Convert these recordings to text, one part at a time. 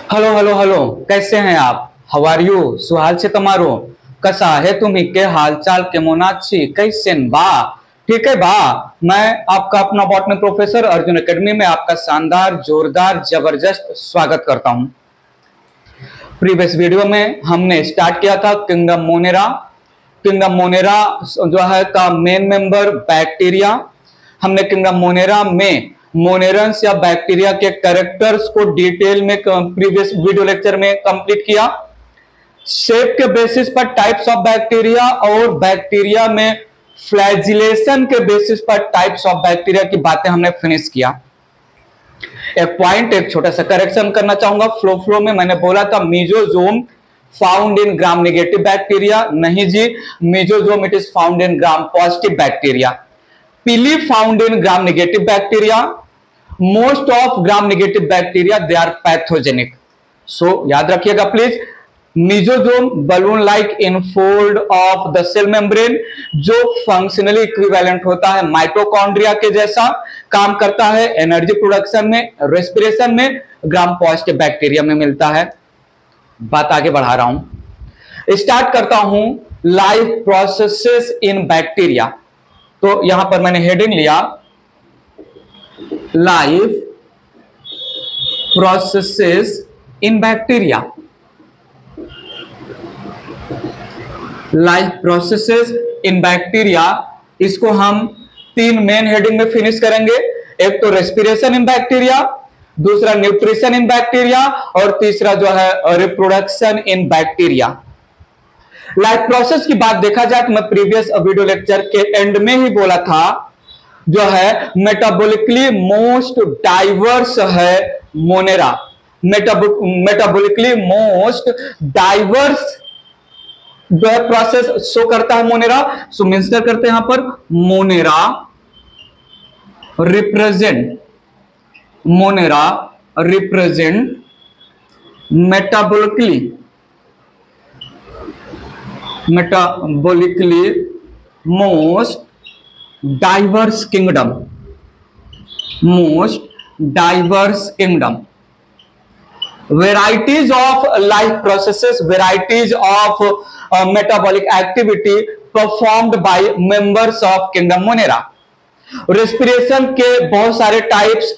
Hello hello hello, कैसे हैं आप? How are you? सुहाल से तमारो कसा है तुम्ही के हालचाल के मोनाची कैसेन बा? ठीक है बा। मैं आपका अपना बॉटनी प्रोफेसर अर्जुन एकेडमी में आपका शानदार जोरदार जबरदस्त स्वागत करता हूं। प्रीवियस वीडियो में हमने स्टार्ट किया था किंगडम मोनेरा। किंगडम मोनेरा जो है का मेन मेंबर बैक्टीरिया। हमने किंगडम मोनेरा में मोनेरंस या बैक्टीरिया के कैरेक्टर्स को डिटेल में प्रीवियस वीडियो लेक्चर में कंप्लीट किया। शेप के बेसिस पर टाइप्स ऑफ बैक्टीरिया और बैक्टीरिया में फ्लैजिलेशन के बेसिस पर टाइप्स ऑफ बैक्टीरिया की बातें हमने फिनिश किया। एक छोटा सा करेक्शन करना चाहूंगा। फ्लो में मैंने बोला था mesosome found in gram negative bacteria, नहीं जी, mesosome it is found in gram positive bacteria. Pili found in gram negative bacteria. Most of gram negative bacteria they are pathogenic. So याद रखिएगा please, mesosome balloon like infold of the cell membrane, जो functionally equivalent होता है mitochondria के जैसा काम करता है एनर्जी प्रोडक्शन में, रेस्पिरेशन में, ग्राम पॉजिटिव बैक्टीरिया में मिलता है। बात आगे बढ़ा रहा हूं, स्टार्ट करता हूं लाइफ प्रोसेसेस इन बैक्टीरिया। तो यहां पर मैंने हेडिंग लिया लाइफ प्रोसेसेस इन बैक्टीरिया। लाइफ प्रोसेसेस इन बैक्टीरिया, इसको हम तीन मेन हेडिंग में फिनिश करेंगे। एक तो रेस्पिरेशन इन बैक्टीरिया, दूसरा न्यूट्रिशन इन बैक्टीरिया और तीसरा जो है reproduction in bacteria. Life process की बात देखा जाए तो मैं प्रीवियस वीडियो लेक्चर के एंड में ही बोला था, जो है मेटाबॉलिकली मोस्ट डाइवर्स है मोनेरा। मेटाबॉलिकली मोस्ट डाइवर्स जो है प्रोसेस शो करता है मोनेरा। सो मेंशन करते हैं यहां पर Monera represent metabolically most diverse kingdom. Varieties of life processes, varieties of metabolic activity performed by members of kingdom monera। Respiration के बहुत सारे टाइप्स,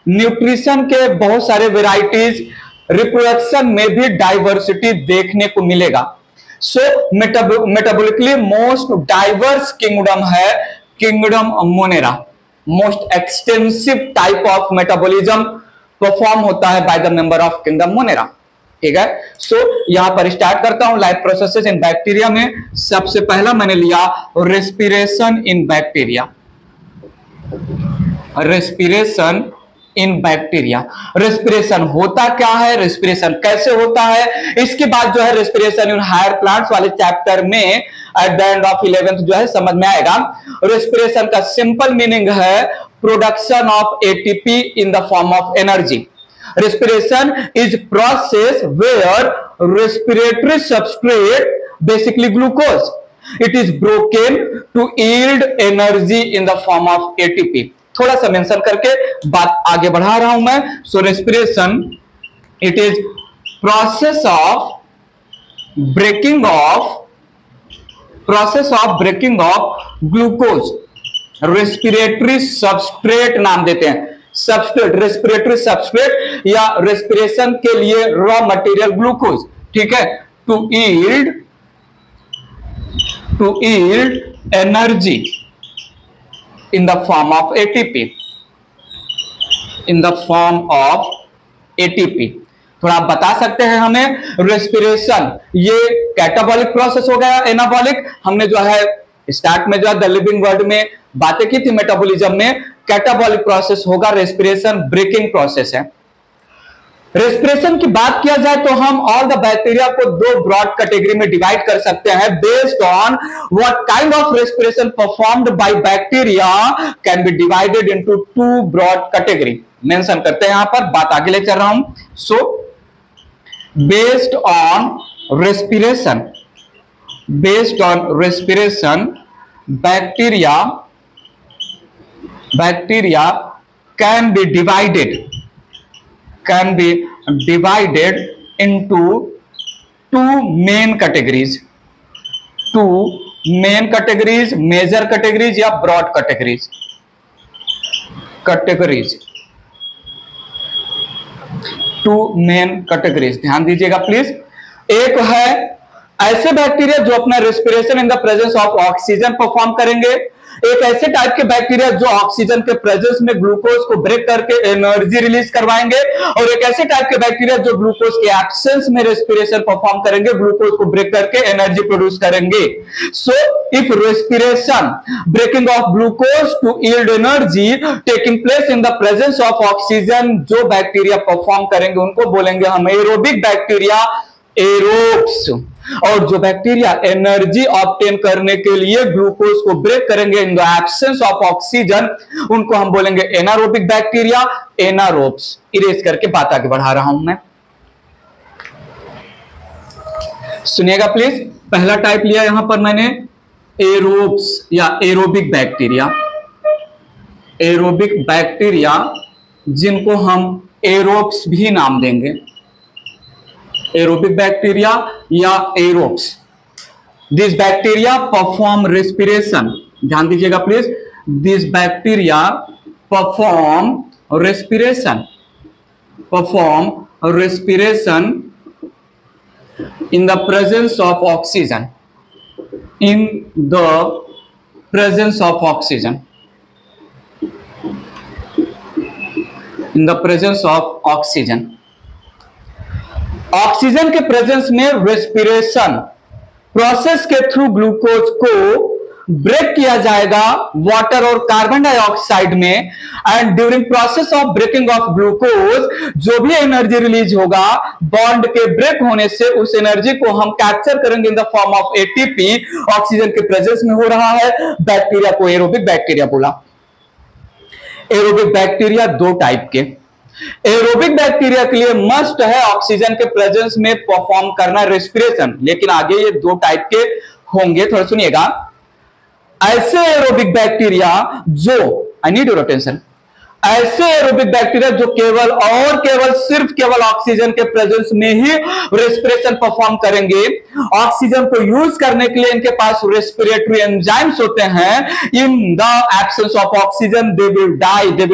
न्यूट्रिशन के बहुत सारे वेराइटीज, रिप्रोडक्शन में भी डाइवर्सिटी देखने को मिलेगा। सो मेटाबॉलिकली मोस्ट डाइवर्स किंगडम है kingdom Monera. Most extensive type of metabolism perform होता है by the member of kingdom Monera. ठीक है, सो यहां पर स्टार्ट करता हूं लाइफ प्रोसेसेस इन बैक्टीरिया में। सबसे पहला मैंने लिया respiration in bacteria. Respiration in bacteria, respiration होता क्या है, रेस्पिरेशन कैसे होता है, इसके बाद जो है रेस्पिरेशन इन हायर प्लांट्स वाले चैप्टर में at the end of 11th जो है समझ में आएगा। रेस्पिरेशन का सिंपल मीनिंग है production of ATP in the form of energy. respiration is process where respiratory substrate, basically glucose, it is broken to yield energy in the form of ATP। थोड़ा सा mention करके बात आगे बढ़ा रहा हूं मैं। So respiration it is process of breaking of glucose. Respiratory substrate नाम देते हैं, सबस्ट्रेट, रेस्पिरेटरी सबस्ट्रेट या रेस्पिरेशन के लिए रॉ मटेरियल ग्लूकोज। ठीक है, to yield energy in the form of ATP. थोड़ा आप बता सकते हैं हमें, रेस्पिरेशन ये कैटाबॉलिक प्रोसेस हो गया, एनाबॉलिक। हमने जो है स्टार्ट में जो है द लिविंग वर्ल्ड में बातें की थी मेटाबॉलिज्म में, कैटाबॉलिक प्रोसेस होगा, रेस्पिरेशन ब्रेकिंग प्रोसेस है। रेस्पिरेशन की बात किया जाए तो हम ऑल द बैक्टीरिया को दो ब्रॉड कैटेगरी में डिवाइड कर सकते हैं based on what kind of respiration performed by bacteria can be divided into two broad category. Mention करते हैं यहां पर, बात आगे ले चल रहा हूं। सो based on respiration bacteria can be divided can be divided into two main categories, major categories या broad categories, two main categories. ध्यान दीजिएगा प्लीज। एक है ऐसे बैक्टीरिया जो अपना respiration in the presence of oxygen perform करेंगे, एक ऐसे टाइप के बैक्टीरिया जो ऑक्सीजन के प्रेजेंस में ग्लूकोज को ब्रेक करके एनर्जी रिलीज करवाएंगे, और एक ऐसे टाइप के बैक्टीरिया जो ग्लूकोज के एब्सेंस में रेस्पिरेशन परफॉर्म करेंगे, ग्लूकोज को ब्रेक करके एनर्जी प्रोड्यूस करेंगे। So if respiration breaking of glucose to yield energy taking place in the presence of oxygen, जो बैक्टीरिया परफॉर्म करेंगे उनको बोलेंगे हम एरोबिक बैक्टीरिया, एरोब्स। और जो बैक्टीरिया एनर्जी ऑब्टेन करने के लिए ग्लूकोज को ब्रेक करेंगे in the absence of oxygen, उनको हम बोलेंगे एनारोबिक बैक्टीरिया, एनारोब्स। इरेज करके बात आगे बढ़ा रहा हूं मैं, सुनिएगा प्लीज। पहला टाइप लिया यहां पर मैंने एरोब्स या एरोबिक बैक्टीरिया, एरोबिक बैक्टीरिया जिनको हम एरोब्स भी नाम देंगे, एरोबिक बैक्टीरिया या aerobes. This bacteria perform respiration, ध्यान दीजिएगा please, this bacteria perform respiration in the presence of oxygen, in the presence of oxygen, in the presence of oxygen. Oxygen के presence में रेस्पिरेशन प्रोसेस के through glucose को break किया जाएगा water और carbon dioxide में, and during process of breaking of glucose जो भी एनर्जी रिलीज होगा बॉन्ड के ब्रेक होने से, उस एनर्जी को हम कैप्चर करेंगे in the form of ATP. Oxygen के प्रेजेंस में हो रहा है, बैक्टीरिया को एरोबिक बैक्टीरिया बोला। एरोबिक बैक्टीरिया दो टाइप के, एरोबिक बैक्टीरिया के लिए मस्ट है ऑक्सीजन के प्रेजेंस में परफॉर्म करना रेस्पिरेशन, लेकिन आगे ये दो टाइप के होंगे, थोड़ा सुनिएगा। ऐसे एरोबिक बैक्टीरिया जो, आई नीड योर अटेंशन, ऐसे एरोबिक बैक्टीरिया जो केवल और केवल ऑक्सीजन के प्रेजेंस में ही रेस्पिरेशन परफॉर्म करेंगे, ऑक्सीजन को यूज करने के लिए इनके पास रेस्पिरेटरी एंजाइम्स होते हैं। In the absence of oxygen they will die, they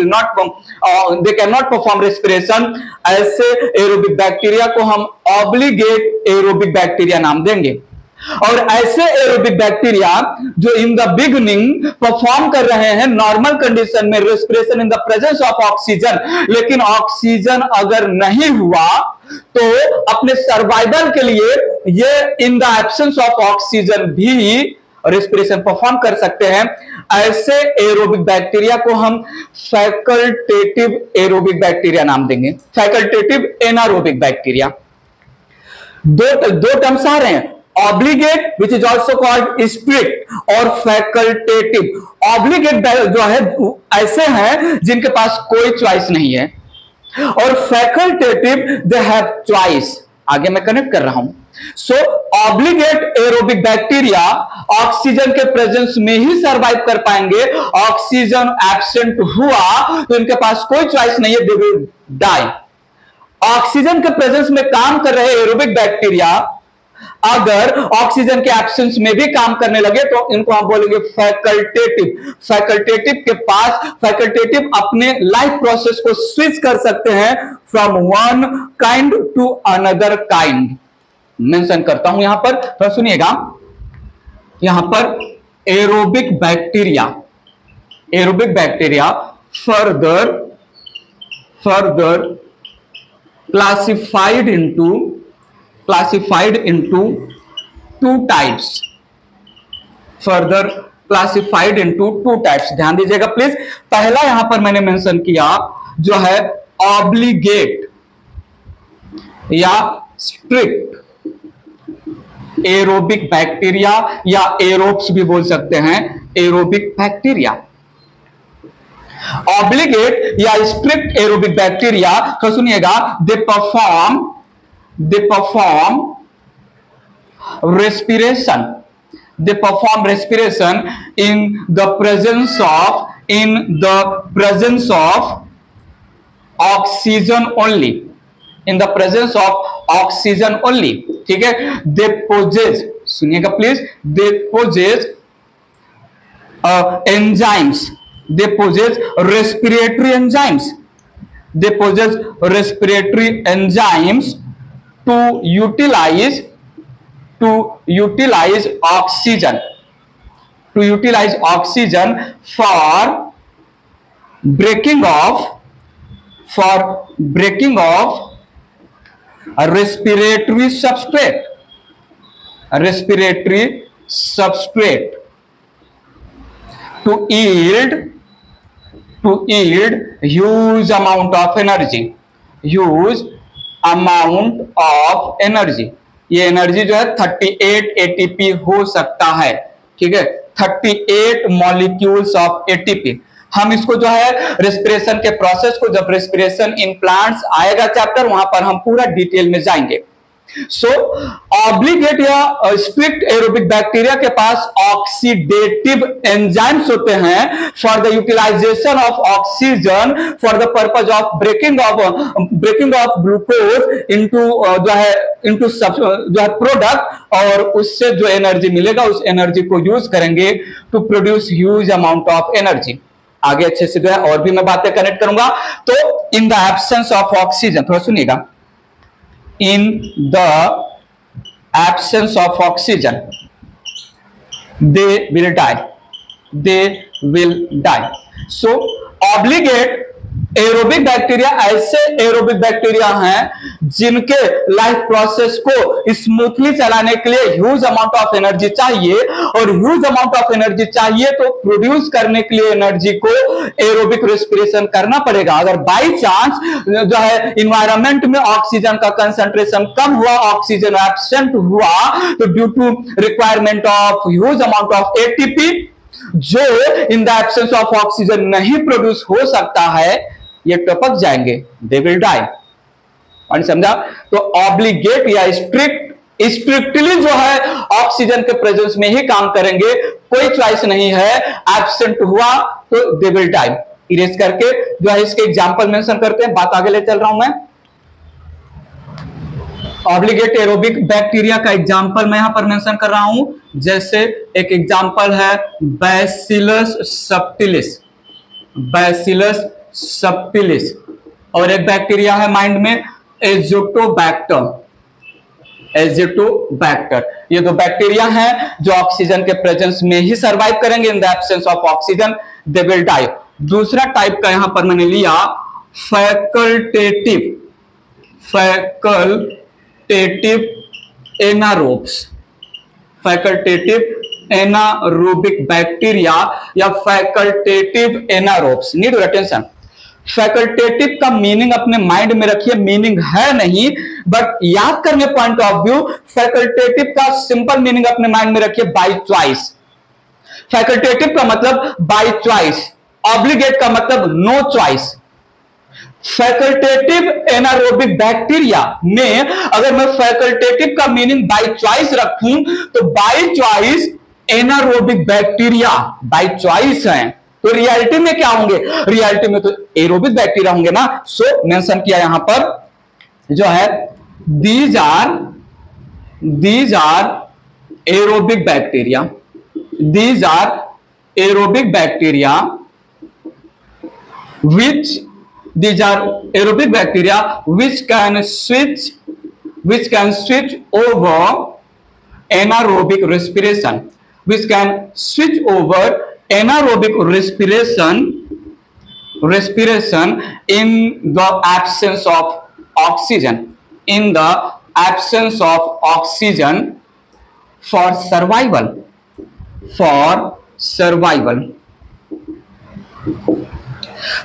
can not perform respiration. ऐसे एरोबिक बैक्टीरिया को हम ऑब्लिगेट एरोबिक बैक्टीरिया नाम देंगे। और ऐसे एरोबिक बैक्टीरिया जो इन द बिगनिंग परफॉर्म कर रहे हैं नॉर्मल कंडीशन में respiration in the presence of oxygen, लेकिन ऑक्सीजन अगर नहीं हुआ तो अपने सर्वाइवल के लिए ये इन द एब्सेंस ऑफ ऑक्सीजन भी रेस्पिरेशन परफॉर्म कर सकते हैं। ऐसे एरोबिक बैक्टीरिया को हम फैकल्टेटिव एरोबिक बैक्टीरिया नाम देंगे, फैकल्टेटिव एनारोबिक बैक्टीरिया। दो टर्म्स आ रहे हैं, obligate which is also called strict, और फैकल्टेटिव। ऑब्लिगेट जो है ऐसे हैं जिनके पास कोई चॉइस नहीं है, और फैकल्टेटिव दे हैव चॉइस। आगे मैं कनेक्ट कर रहा हूं। सो ऑब्लिगेट एरोबिक बैक्टीरिया ऑक्सीजन के प्रेजेंस में ही सरवाइव कर पाएंगे, ऑक्सीजन एब्सेंट हुआ तो इनके पास कोई चॉइस नहीं है, दे विल डाई। ऑक्सीजन के प्रेजेंस में काम कर रहे एरोबिक बैक्टीरिया अगर ऑक्सीजन के एब्सेंस में भी काम करने लगे तो इनको हम बोलेंगे फैकल्टेटिव। फैकल्टेटिव अपने लाइफ प्रोसेस को स्विच कर सकते हैं from one kind to another kind. Mention करता हूं यहां पर, तो सुनिएगा। यहां पर aerobic bacteria further classified into two types, further classified into two types। ध्यान दीजिएगा प्लीज। पहला यहां पर मैंने मेंशन किया जो है ऑब्लिगेट या स्ट्रिक्ट एरोबिक बैक्टीरिया, या एरोब्स भी बोल सकते हैं, एरोबिक बैक्टीरिया। ऑब्लिगेट या स्ट्रिक्ट एरोबिक बैक्टीरिया, तो सुनिएगा, they perform respiration in the presence of oxygen only, in the presence of oxygen only, ठीक है, दे पोजेज, सुनिएगा please, they possess enzymes, they possess respiratory enzymes, they possess respiratory enzymes to utilize oxygen, for breaking off a respiratory substrate to yield huge amount of energy, ये energy जो है 38 ATP हो सकता है, ठीक है, 38 molecules of ATP. हम इसको जो है रेस्पिरेशन के प्रोसेस को, जब रेस्पिरेशन इन प्लांट्स आएगा चैप्टर, वहां पर हम पूरा डिटेल में जाएंगे। सो ऑब्लिगेट या स्ट्रिक्ट एरोबिक बैक्टीरिया के पास ऑक्सीडेटिव एंजाइम्स होते हैं for the utilization of oxygen for the purpose of breaking of glucose into जो है प्रोडक्ट, और उससे जो एनर्जी मिलेगा उस एनर्जी को यूज करेंगे to produce huge amount of energy. आगे अच्छे से जो है और भी मैं बातें कनेक्ट करूंगा। तो इन द एब्सेंस ऑफ ऑक्सीजन, थोड़ा सुनिएगा, in the absence of oxygen they will die, so obligate aerobic bacteria ऐसे एरोबिक बैक्टीरिया हैं जिनके लाइफ प्रोसेस को स्मूथली चलाने के लिए ह्यूज अमाउंट ऑफ एनर्जी चाहिए, और ह्यूज अमाउंट ऑफ एनर्जी चाहिए तो प्रोड्यूस करने के लिए एनर्जी को एरोबिक रेस्पिरेशन करना पड़ेगा। अगर बाय चांस जो है इन्वायरमेंट में ऑक्सीजन का कंसंट्रेशन कम हुआ, ऑक्सीजन एब्सेंट हुआ, तो due to requirement of huge amount of ATP जो in the absence of oxygen नहीं प्रोड्यूस हो सकता है, ये टपक जाएंगे, दे विल डाई। और समझा? तो ऑब्लिगेट या स्ट्रिक्टली जो है ऑक्सीजन के प्रेजेंस में ही काम करेंगे, कोई चॉइस नहीं है, एब्सेंट हुआ तो दे विल डाई। इरेज करके जो है इसके एग्जांपल मेंशन करते हैं, बात आगे ले चल रहा हूं मैं। ऑब्लिगेट एरोबिक बैक्टीरिया का एग्जांपल मैं यहां पर मेंशन कर रहा हूं, जैसे एक एग्जांपल है बैसिलस सबटिलिस, और एक बैक्टीरिया है माइंड में एजिटोबैक्टर। ये दो बैक्टीरिया हैं जो ऑक्सीजन के प्रेजेंस में ही सर्वाइव करेंगे, in the absence of oxygen they will die. दूसरा टाइप का यहां पर मैंने लिया फैकल्टेटिव एनारोबिक बैक्टीरिया या facultative anaerobes. Need your attention. Facultative का मीनिंग अपने माइंड में रखिए, मीनिंग है नहीं बट याद करने पॉइंट ऑफ व्यू फैकल्टेटिव का सिंपल मीनिंग अपने माइंड में रखिए, बाय चॉइस। फैकल्टेटिव का मतलब बाय चॉइस, ऑब्लिगेट का मतलब no choice. Facultative anaerobic bacteria में अगर मैं फैकल्टेटिव का मीनिंग बाय चॉइस रखूं तो by choice anaerobic bacteria by choice हैं, तो रियलिटी में क्या होंगे? रियलिटी में तो एरोबिक बैक्टीरिया होंगे ना। सो मेंशन किया यहां पर जो है these are aerobic bacteria, these are aerobic bacteria these are aerobic bacteria which can switch over anaerobic respiration, which can switch over anaerobic respiration in the absence of oxygen, for survival.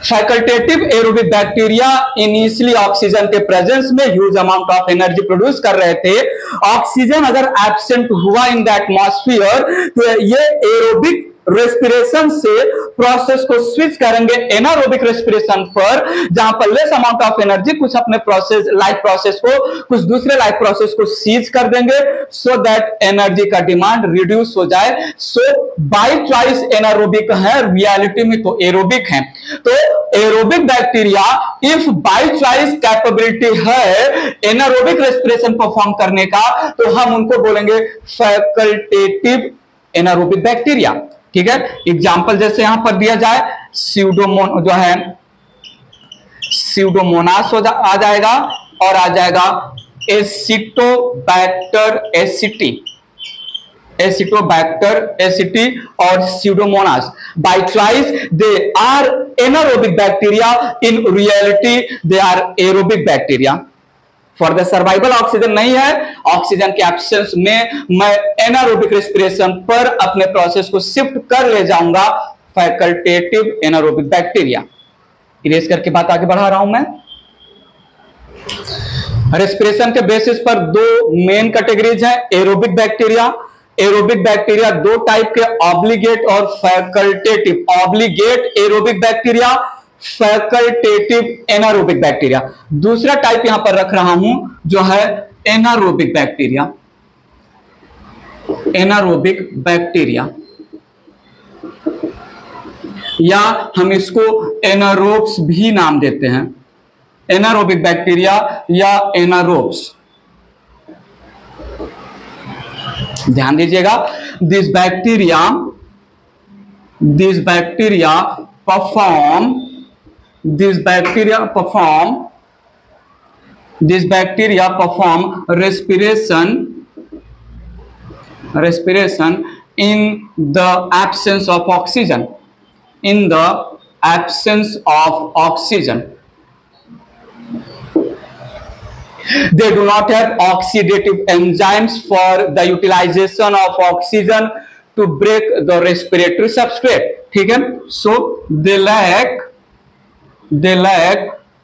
Facultative aerobic bacteria initially oxygen के presence में huge amount of energy produce कर रहे थे। Oxygen अगर absent हुआ इन the atmosphere तो ये aerobic respiration से प्रोसेस को स्विच करेंगे एनारोबिक रेस्पिरेशन पर, जहां पर लेस अमाउंट ऑफ एनर्जी कुछ अपने प्रोसेस लाइफ प्रोसेस को कुछ दूसरे लाइफ प्रोसेस को सीज कर देंगे, सो दैट एनर्जी का डिमांड रिड्यूस हो जाए। सो बाय चॉइस एनारोबिक है, रियलिटी में तो एरोबिक है। तो aerobic bacteria if by choice capability है एनारोबिक रेस्पिरेशन परफॉर्म करने का, तो हम उनको बोलेंगे फैकल्टेटिव एनारोबिक बैक्टीरिया। ठीक है, एग्जांपल जैसे यहां पर दिया जाए स्यूडोमोन जो है स्यूडोमोनास आ जाएगा और आ जाएगा एसिटोबैक्टर एसिटी, एसिटोबैक्टर एसिटी और pseudomonas. By choice they are anaerobic bacteria, in reality they are aerobic bacteria. For the survival oxygen नहीं है, ऑक्सीजन के एब्सेंस में मैं एनारोबिक रेस्पिरेशन पर अपने प्रोसेस को शिफ्ट कर ले जाऊंगा फैकल्टेटिव एनारोबिक बैक्टीरिया। इरेज करके बात आगे बढ़ा रहा हूं मैं। रेस्पिरेशन के बेसिस पर दो मेन कैटेगरीज हैं एरोबिक बैक्टीरिया। एरोबिक बैक्टीरिया दो टाइप के, ऑब्लिगेट और facultative. Obligate aerobic bacteria, facultative anaerobic bacteria. दूसरा टाइप यहां पर रख रहा हूं जो है एनारोबिक बैक्टीरिया, एनारोबिक बैक्टीरिया, या हम इसको एनारोब्स भी नाम देते हैं, एनारोबिक बैक्टीरिया या एनारोब्स। ध्यान दीजिएगा, this bacteria perform respiration in the absence of oxygen, in the absence of oxygen. They do not have oxidative enzymes for the utilization of oxygen to break the respiratory substrate. ठीक है, so they lack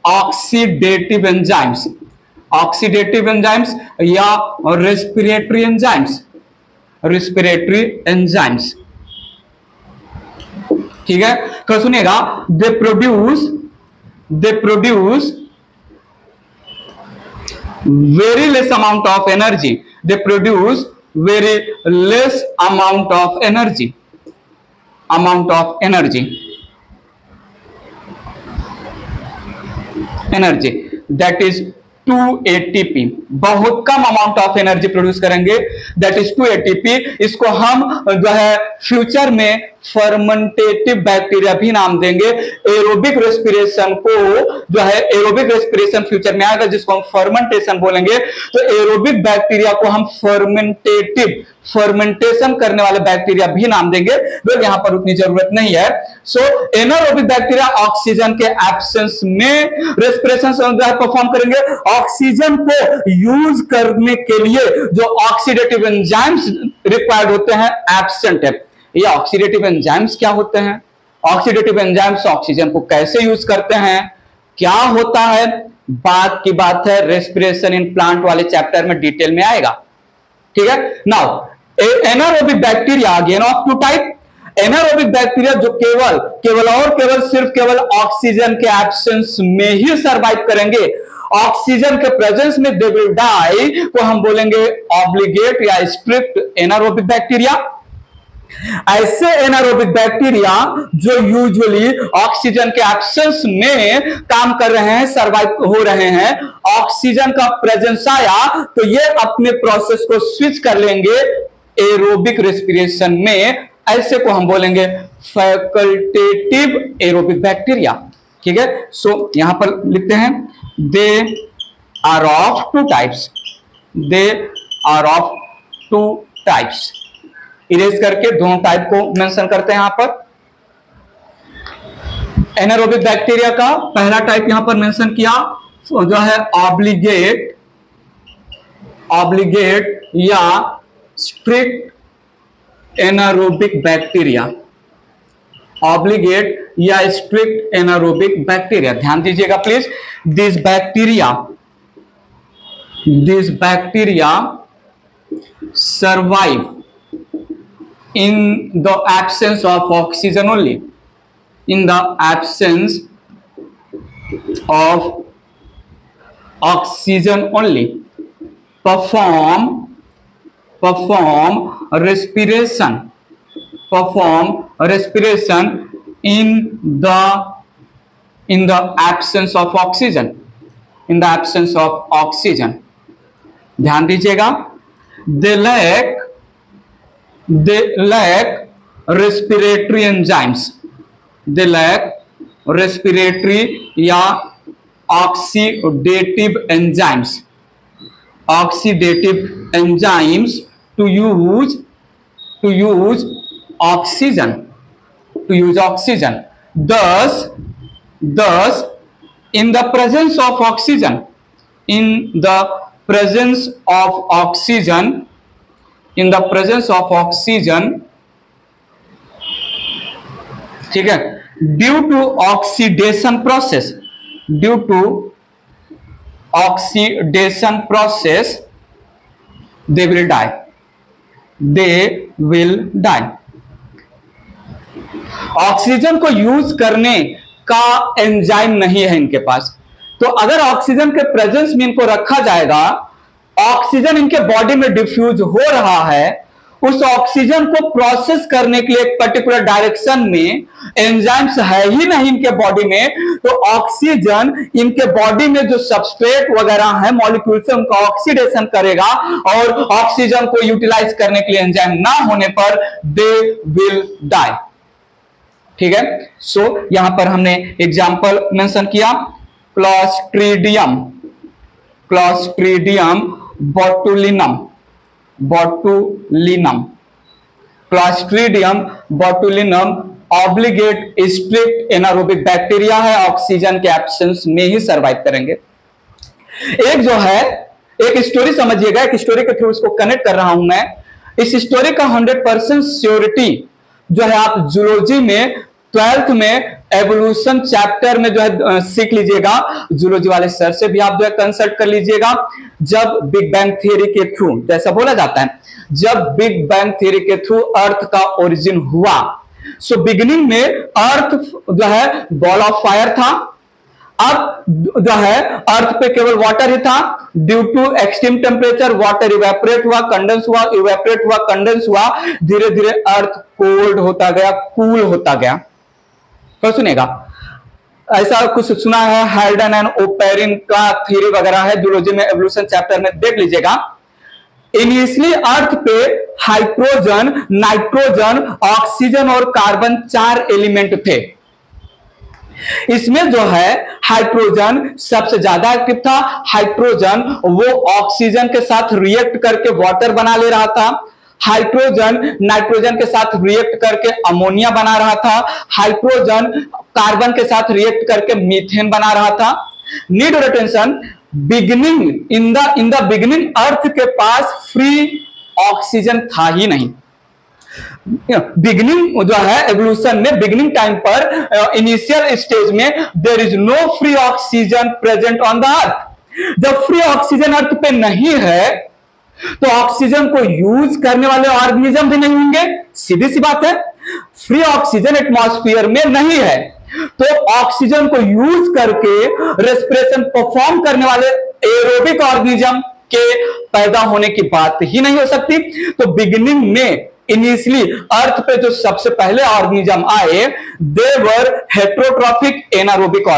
oxidative enzymes, oxidative enzymes या respiratory enzymes, respiratory enzymes. ठीक है, तो सुनिएगा, they produce very less amount of energy, they produce very less amount of energy that is 2 ATP, बहुत कम amount of energy produce करेंगे, that is 2 ATP। इसको हम जो है फ्यूचर में फर्मेंटेटिव बैक्टीरिया भी नाम देंगे। एरोबिक रेस्पिरेशन को जो है एरोबिक रेस्पिरेशन फ्यूचर में आएगा जिसको हम फर्मेंटेशन बोलेंगे। तो एरोबिक बैक्टीरिया को हम फर्मेंटेशन करने वाले बैक्टीरिया भी नाम देंगे, जो यहां पर उतनी जरूरत नहीं है। सो एनारोबिक बैक्टीरिया ऑक्सीजन के एब्सेंस में रेस्पिरेशन परफॉर्म करेंगे। ऑक्सीजन को यूज करने के लिए जो ऑक्सीडेटिव एंजाइम्स रिक्वायर्ड होते हैं एब्सेंट है। ये ऑक्सीडेटिव एंजाइम्स क्या होते हैं? ऑक्सीडेटिव एंजाइम्स ऑक्सीजन को कैसे यूज करते हैं, क्या होता है, बात की बात है रेस्पिरेशन इन प्लांट वाले चैप्टर में डिटेल में आएगा। ठीक है, now anaerobic bacteria again of two type. Anaerobic bacteria जो केवल ऑक्सीजन के एब्सेंस में ही सरवाइव करेंगे, ऑक्सीजन के प्रेजेंस में दे विल डाई, को हम बोलेंगे ऑब्लिगेट या स्ट्रिक्ट एनारोबिक बैक्टीरिया। ऐसे एनारोबिक बैक्टीरिया जो यूजुअली ऑक्सीजन के एब्सेंस में काम कर रहे हैं, सरवाइव हो रहे हैं, ऑक्सीजन का प्रेजेंस आया तो ये अपने प्रोसेस को स्विच कर लेंगे एरोबिक रेस्पिरेशन में। ऐसे को हम बोलेंगे फैकल्टेटिव एरोबिक बैक्टीरिया। ठीक है, सो यहां पर लिखते हैं they are of two types, they are of two types. Erase करके दोनों टाइप को मेंशन करते हैं यहां पर। एनारोबिक बैक्टीरिया का पहला टाइप यहां पर मेंशन किया जो है ऑब्लिगेट या स्ट्रिक्ट एनारोबिक बैक्टीरिया, ऑब्लिगेट या स्ट्रिक्ट एनारोबिक बैक्टीरिया। ध्यान दीजिएगा please, this bacteria in the absence of oxygen only, in the absence of oxygen only, perform respiration in the absence of oxygen, in the absence of oxygen. ध्यान दीजिएगा, they lack respiratory enzymes, they lack respiratory या oxidative enzymes to use oxygen, thus in the presence of oxygen, ठीक है, due to oxidation process they will die. Oxygen को use करने का enzyme नहीं है इनके पास, तो अगर ऑक्सीजन के प्रेजेंस में इनको रखा जाएगा, ऑक्सीजन इनके बॉडी में डिफ्यूज हो रहा है, उस ऑक्सीजन को प्रोसेस करने के लिए एक पर्टिकुलर डायरेक्शन में एंजाइम्स है ही नहीं इनके बॉडी में, तो ऑक्सीजन इनके बॉडी में जो सबस्ट्रेट वगैरह है मॉलिक्यूल से उनका ऑक्सीडेशन करेगा, और ऑक्सीजन को यूटिलाइज करने के लिए एंजाइम ना होने पर दे विल डाई. ठीक है, सो यहां पर हमने एग्जाम्पल मेंशन किया, Clostridium botulinum obligate strict anaerobic bacteria है, ऑक्सीजन के एब्सेंस में ही सरवाइव करेंगे. एक जो है, एक स्टोरी समझिएगा, एक स्टोरी के थ्रू इसको कनेक्ट कर रहा हूं मैं. इस स्टोरी का 100% श्योरिटी जो है आप जूलॉजी में 12th में एवोल्यूशन चैप्टर में जो है सीख लीजिएगा, जूलॉजी वाले सर से भी आप जो है कंसल्ट कर लीजिएगा. जब बिग बैंग थ्योरी के थ्रू, जैसा बोला जाता है, जब बिग बैंग थ्योरी के थ्रू अर्थ का ओरिजिन हुआ, सो बिगिनिंग में अर्थ जो है बॉल ऑफ फायर था, अब जो है अर्थ पे केवल वाटर ही था. Due to extreme temperature water evaporate हुआ, कंडेंस हुआ, इवेपोरेट हुआ, कंडेंस हुआ, धीरे धीरे अर्थ कोल्ड होता गया, कूल होता गया. तो सुनेगा, ऐसा कुछ सुना है, हाइडन एंड ओपेरिन का थ्योरी वगैरह है, जूलॉजी में एवोल्यूशन चैप्टर में देख लीजिएगा. इनिशियली अर्थ पे हाइड्रोजन, नाइट्रोजन, ऑक्सीजन और कार्बन 4 एलिमेंट थे. इसमें जो है हाइड्रोजन सबसे ज्यादा एक्टिव था. हाइड्रोजन वो ऑक्सीजन के साथ रिएक्ट करके वाटर बना ले रहा था, हाइड्रोजन नाइट्रोजन के साथ रिएक्ट करके अमोनिया बना रहा था, हाइड्रोजन कार्बन के साथ रिएक्ट करके मीथेन बना रहा था. Need your attention, beginning in the beginning earth के पास फ्री ऑक्सीजन था ही नहीं. बिगिनिंग जो है एवोल्यूशन में, बिगिनिंग टाइम पर इनिशियल स्टेज में there is no free oxygen present on the earth. जब फ्री ऑक्सीजन अर्थ पे नहीं है तो ऑक्सीजन को यूज करने वाले ऑर्गेनिज्म भी नहीं होंगे, सीधी सी बात है. फ्री ऑक्सीजन एटमॉस्फेयर में नहीं है तो ऑक्सीजन को यूज करके रेस्पिरेशन परफॉर्म करने वाले एरोबिक ऑर्गेनिज्म के पैदा होने की बात ही नहीं हो सकती. तो बिगिनिंग में इनिशियली अर्थ पे जो सबसे पहले ऑर्गेनिज्म आए, देवर हेट्रोट्रॉफिक एनारोबिक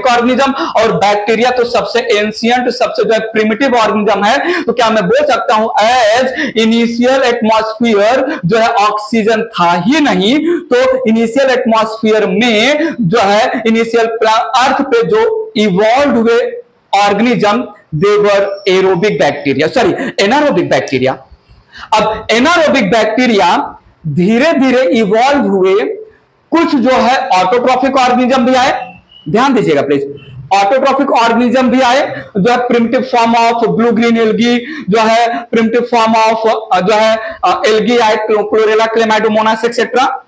ऑर्गेनिज्म, और बैक्टीरिया तो सबसे एंशियंट, सबसे जो है प्रिमिटिव ऑर्गेनिज्म है. तो क्या मैं बोल सकता हूं एज इनिशियल एटमॉस्फेयर जो है ऑक्सीजन था ही नहीं, तो इनिशियल एटमॉस्फेयर में जो है इनिशियल अर्थ पे जो इवॉल्व हुए organism they're aerobic bacteria, sorry anaerobic bacteria. अब एनारोबिक बैक्टीरिया धीरे धीरे इवॉल्व हुए, कुछ जो है ऑटोट्रॉफिक ऑर्गेनिज्म भी आए. ध्यान दीजिएगा प्लीज, ऑटोट्रॉफिक ऑर्गेनिज्म भी आए जो है primitive form of blue green algae, जो है प्रिमिटिव फॉर्म ऑफ जो है एल्गी आए, क्लोरेला, क्लेमाइडोमोनास एक्सेट्रा.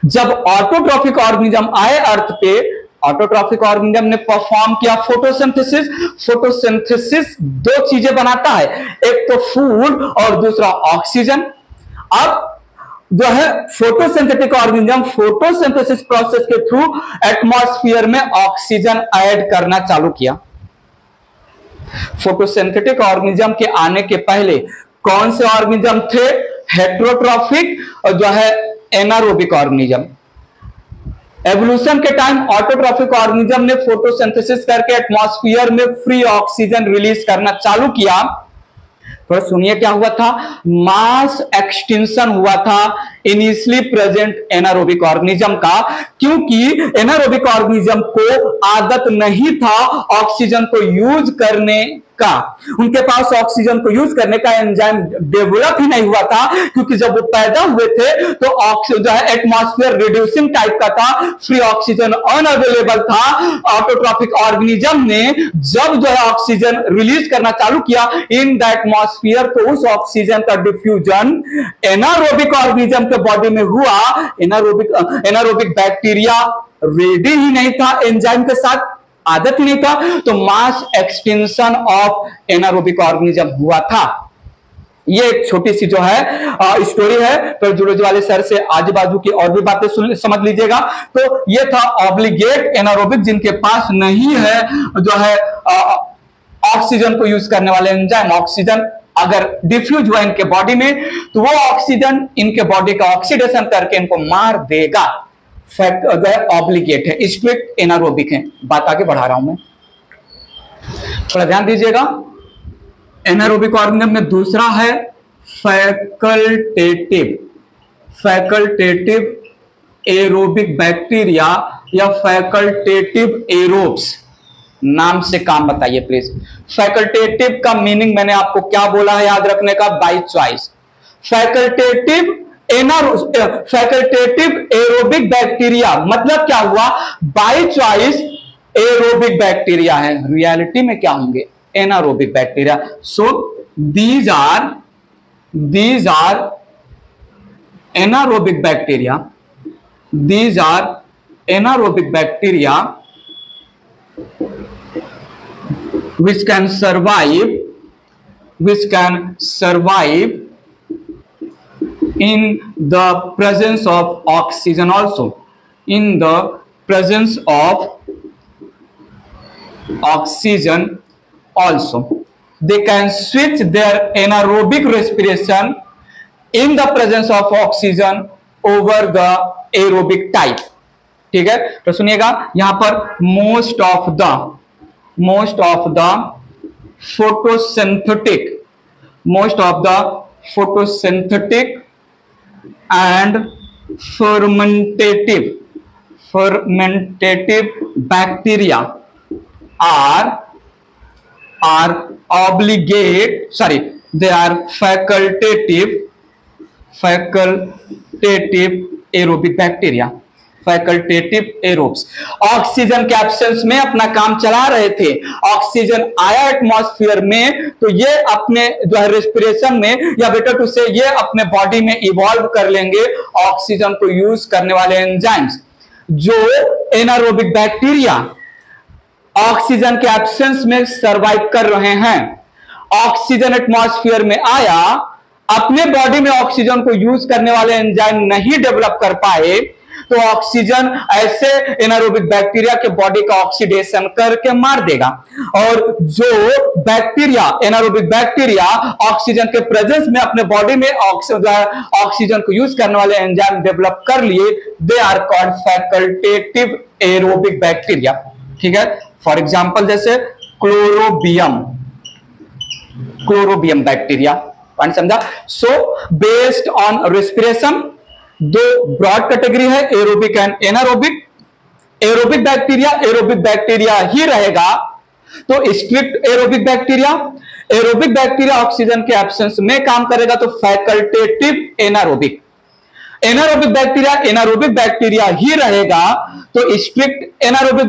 जब ऑटोट्रॉफिक ऑर्गेनिज्म आए अर्थ पे ऑटोट्रॉफिक ऑर्गेनिज्म ने परफॉर्म किया फोटोसिंथेसिस। फोटोसिंथेसिस दो चीजें बनाता है, एक तो फूड और दूसरा ऑक्सीजन। अब जो है फोटोसिंथेटिक ऑर्गेनिज्म फोटोसिंथेसिस प्रोसेस के थ्रू एटमॉस्फेयर में ऑक्सीजन ऐड करना चालू किया। फोटोसिंथेटिक ऑर्गेनिज्म के आने के पहले कौन से ऑर्गेनिज्म थे? हेट्रोट्रॉफिक और जो है एनारोबिक ऑर्गेनिज्म। एवोल्यूशन के टाइम ऑटोट्रॉफिक ऑर्गेनिज्म ने फोटोसिंथेसिस करके एटमॉस्फेयर में फ्री ऑक्सीजन रिलीज करना चालू किया। तो सुनिए क्या हुआ था, मास एक्सटिंक्शन हुआ था इनिशियली प्रेजेंट एनारोबिक ऑर्गेनिज्म का, क्योंकि एनारोबिक ऑर्गेनिज्म को आदत नहीं था ऑक्सीजन को यूज करने का। उनके पास ऑक्सीजन को यूज करने का एंजाइम डेवलप ही नहीं हुआ था, क्योंकि जब वो पैदा हुए थे तो ऑक्सीजन जो है एटमॉस्फेयर रिड्यूसिंग टाइप का था, फ्री ऑक्सीजन अनअवेलेबल था। ऑटोट्रॉफिक ऑर्गेनिज्म ने जब जो है ऑक्सीजन रिलीज करना चालू किया इन द एटमॉस्फेयर, तो उस ऑक्सीजन का डिफ्यूजन एनारोबिक ऑर्गेनिज्म के बॉडी में हुआ। एनारोबिक बैक्टीरिया रेडी ही नहीं था एंजाइम के साथ, आदत ही नहीं था, तो मास एक्सटेंशन ऑफ एनारोबिक ऑर्गेनिज्म हुआ था। ये एक छोटी सी जो है स्टोरी है, पर जूलॉजी वाले सर से आजू बाजू की और भी बातें समझ लीजिएगा। तो ये था ऑब्लिगेट एनारोबिक, जिनके पास नहीं है जो है ऑक्सीजन को यूज करने वाले एंजाइम। ऑक्सीजन अगर डिफ्यूज हुआ इनके बॉडी में तो वो ऑक्सीजन इनके बॉडी का ऑक्सीडेशन करके इनको मार देगा। फैक्ट जो है ऑब्लिगेट है, स्ट्रिक्ट एनारोबिक है। बात आगे बढ़ा रहा हूं मैं, थोड़ा ध्यान दीजिएगा। एनारोबिक ऑर्गेनिज्म में दूसरा है फैकल्टेटिव। फैकल्टेटिव एरोबिक बैक्टीरिया या फैकल्टेटिव एरोब्स, नाम से काम बताइए प्लीज। फैकल्टेटिव का मीनिंग मैंने आपको क्या बोला है याद रखने का? By choice. Facultative aerobic bacteria मतलब क्या हुआ? बाय चॉइस एरोबिक बैक्टीरिया है, रियलिटी में क्या होंगे? Anaerobic bacteria. So these are anaerobic bacteria, these are anaerobic bacteria which can survive in the presence of oxygen also. In the presence of oxygen also, they can switch their anaerobic respiration in the presence of oxygen over the aerobic type। ठीक है, तो सुनिएगा यहां पर most of the photosynthetic and fermentative bacteria are facultative aerobic bacteria, facultative aerobes. Oxygen के absence में अपना काम चला रहे थे, ऑक्सीजन आया एटमॉस्फेयर में तो ये अपने जो है रेस्पिरेशन में, या बेटर टू से ये अपने बॉडी में इवॉल्व कर लेंगे ऑक्सीजन को यूज करने वाले एंजाइम्स। जो एनारोबिक बैक्टीरिया ऑक्सीजन के एब्सेंस में सर्वाइव कर रहे हैं, ऑक्सीजन एटमॉस्फेयर में आया, अपने बॉडी में ऑक्सीजन को यूज करने वाले एंजाइम नहीं डेवलप कर पाए, तो ऑक्सीजन ऐसे एनारोबिक बैक्टीरिया के बॉडी का ऑक्सीडेशन करके मार देगा। और जो बैक्टीरिया एनारोबिक बैक्टीरिया ऑक्सीजन के प्रेजेंस में अपने बॉडी में ऑक्सीजन को यूज करने वाले एंजाइम डेवलप कर लिए, they are called facultative aerobic bacteria. ठीक है, फॉर एग्जांपल जैसे क्लोरोबियम बैक्टीरिया, समझा? सो बेस्ड ऑन रेस्पिरेशन दो ब्रॉड कैटेगरी है, aerobic and anaerobic. Aerobic bacteria ही रहेगा तो स्ट्रिक्ट एरोबिक बैक्टीरिया ऑक्सीजन के एब्सेंस में काम करेगा तो फैकल्टेटिव एनारोबिक बैक्टीरिया ही रहेगा तो स्ट्रिक्ट एनारोबिक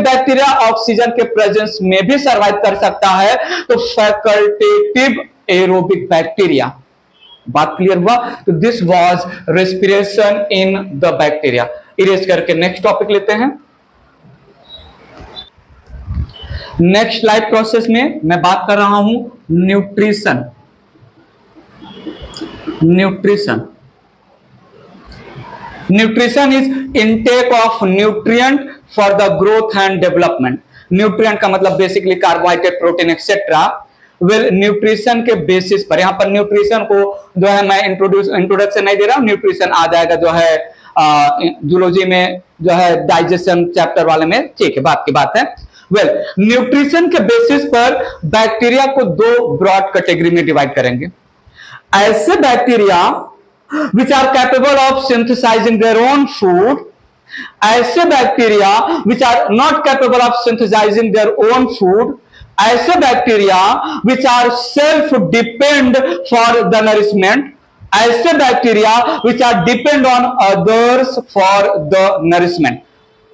बैक्टीरिया ऑक्सीजन के प्रेजेंस में भी सर्वाइव कर सकता है तो फैकल्टेटिव एरोबिक बैक्टीरिया। बात क्लियर हुआ? तो this was respiration in the bacteria. Erase करके नेक्स्ट टॉपिक लेते हैं। नेक्स्ट लाइफ प्रोसेस में मैं बात कर रहा हूं nutrition. Nutrition is intake of nutrient for the growth and development. Nutrient का मतलब basically carbohydrate, protein etcetera. Well nutrition के बेसिस पर, यहां पर न्यूट्रिशन को जो है मैं इंट्रोडक्शन नहीं दे रहा हूं, न्यूट्रिशन आ जाएगा जो है जूलॉजी में, जो है डाइजेशन चैप्टर वाले में, ठीक है, बात की बात है। वेल न्यूट्रिशन के बेसिस पर बैक्टीरिया को दो ब्रॉड कैटेगरी में डिवाइड करेंगे। ऐसे bacteria which are capable of synthesizing their own food, ऐसे bacteria which are not capable of synthesizing their own food, ऐसे bacteria which are self depend for the nourishment, ऐसे bacteria which are depend on others for the nourishment।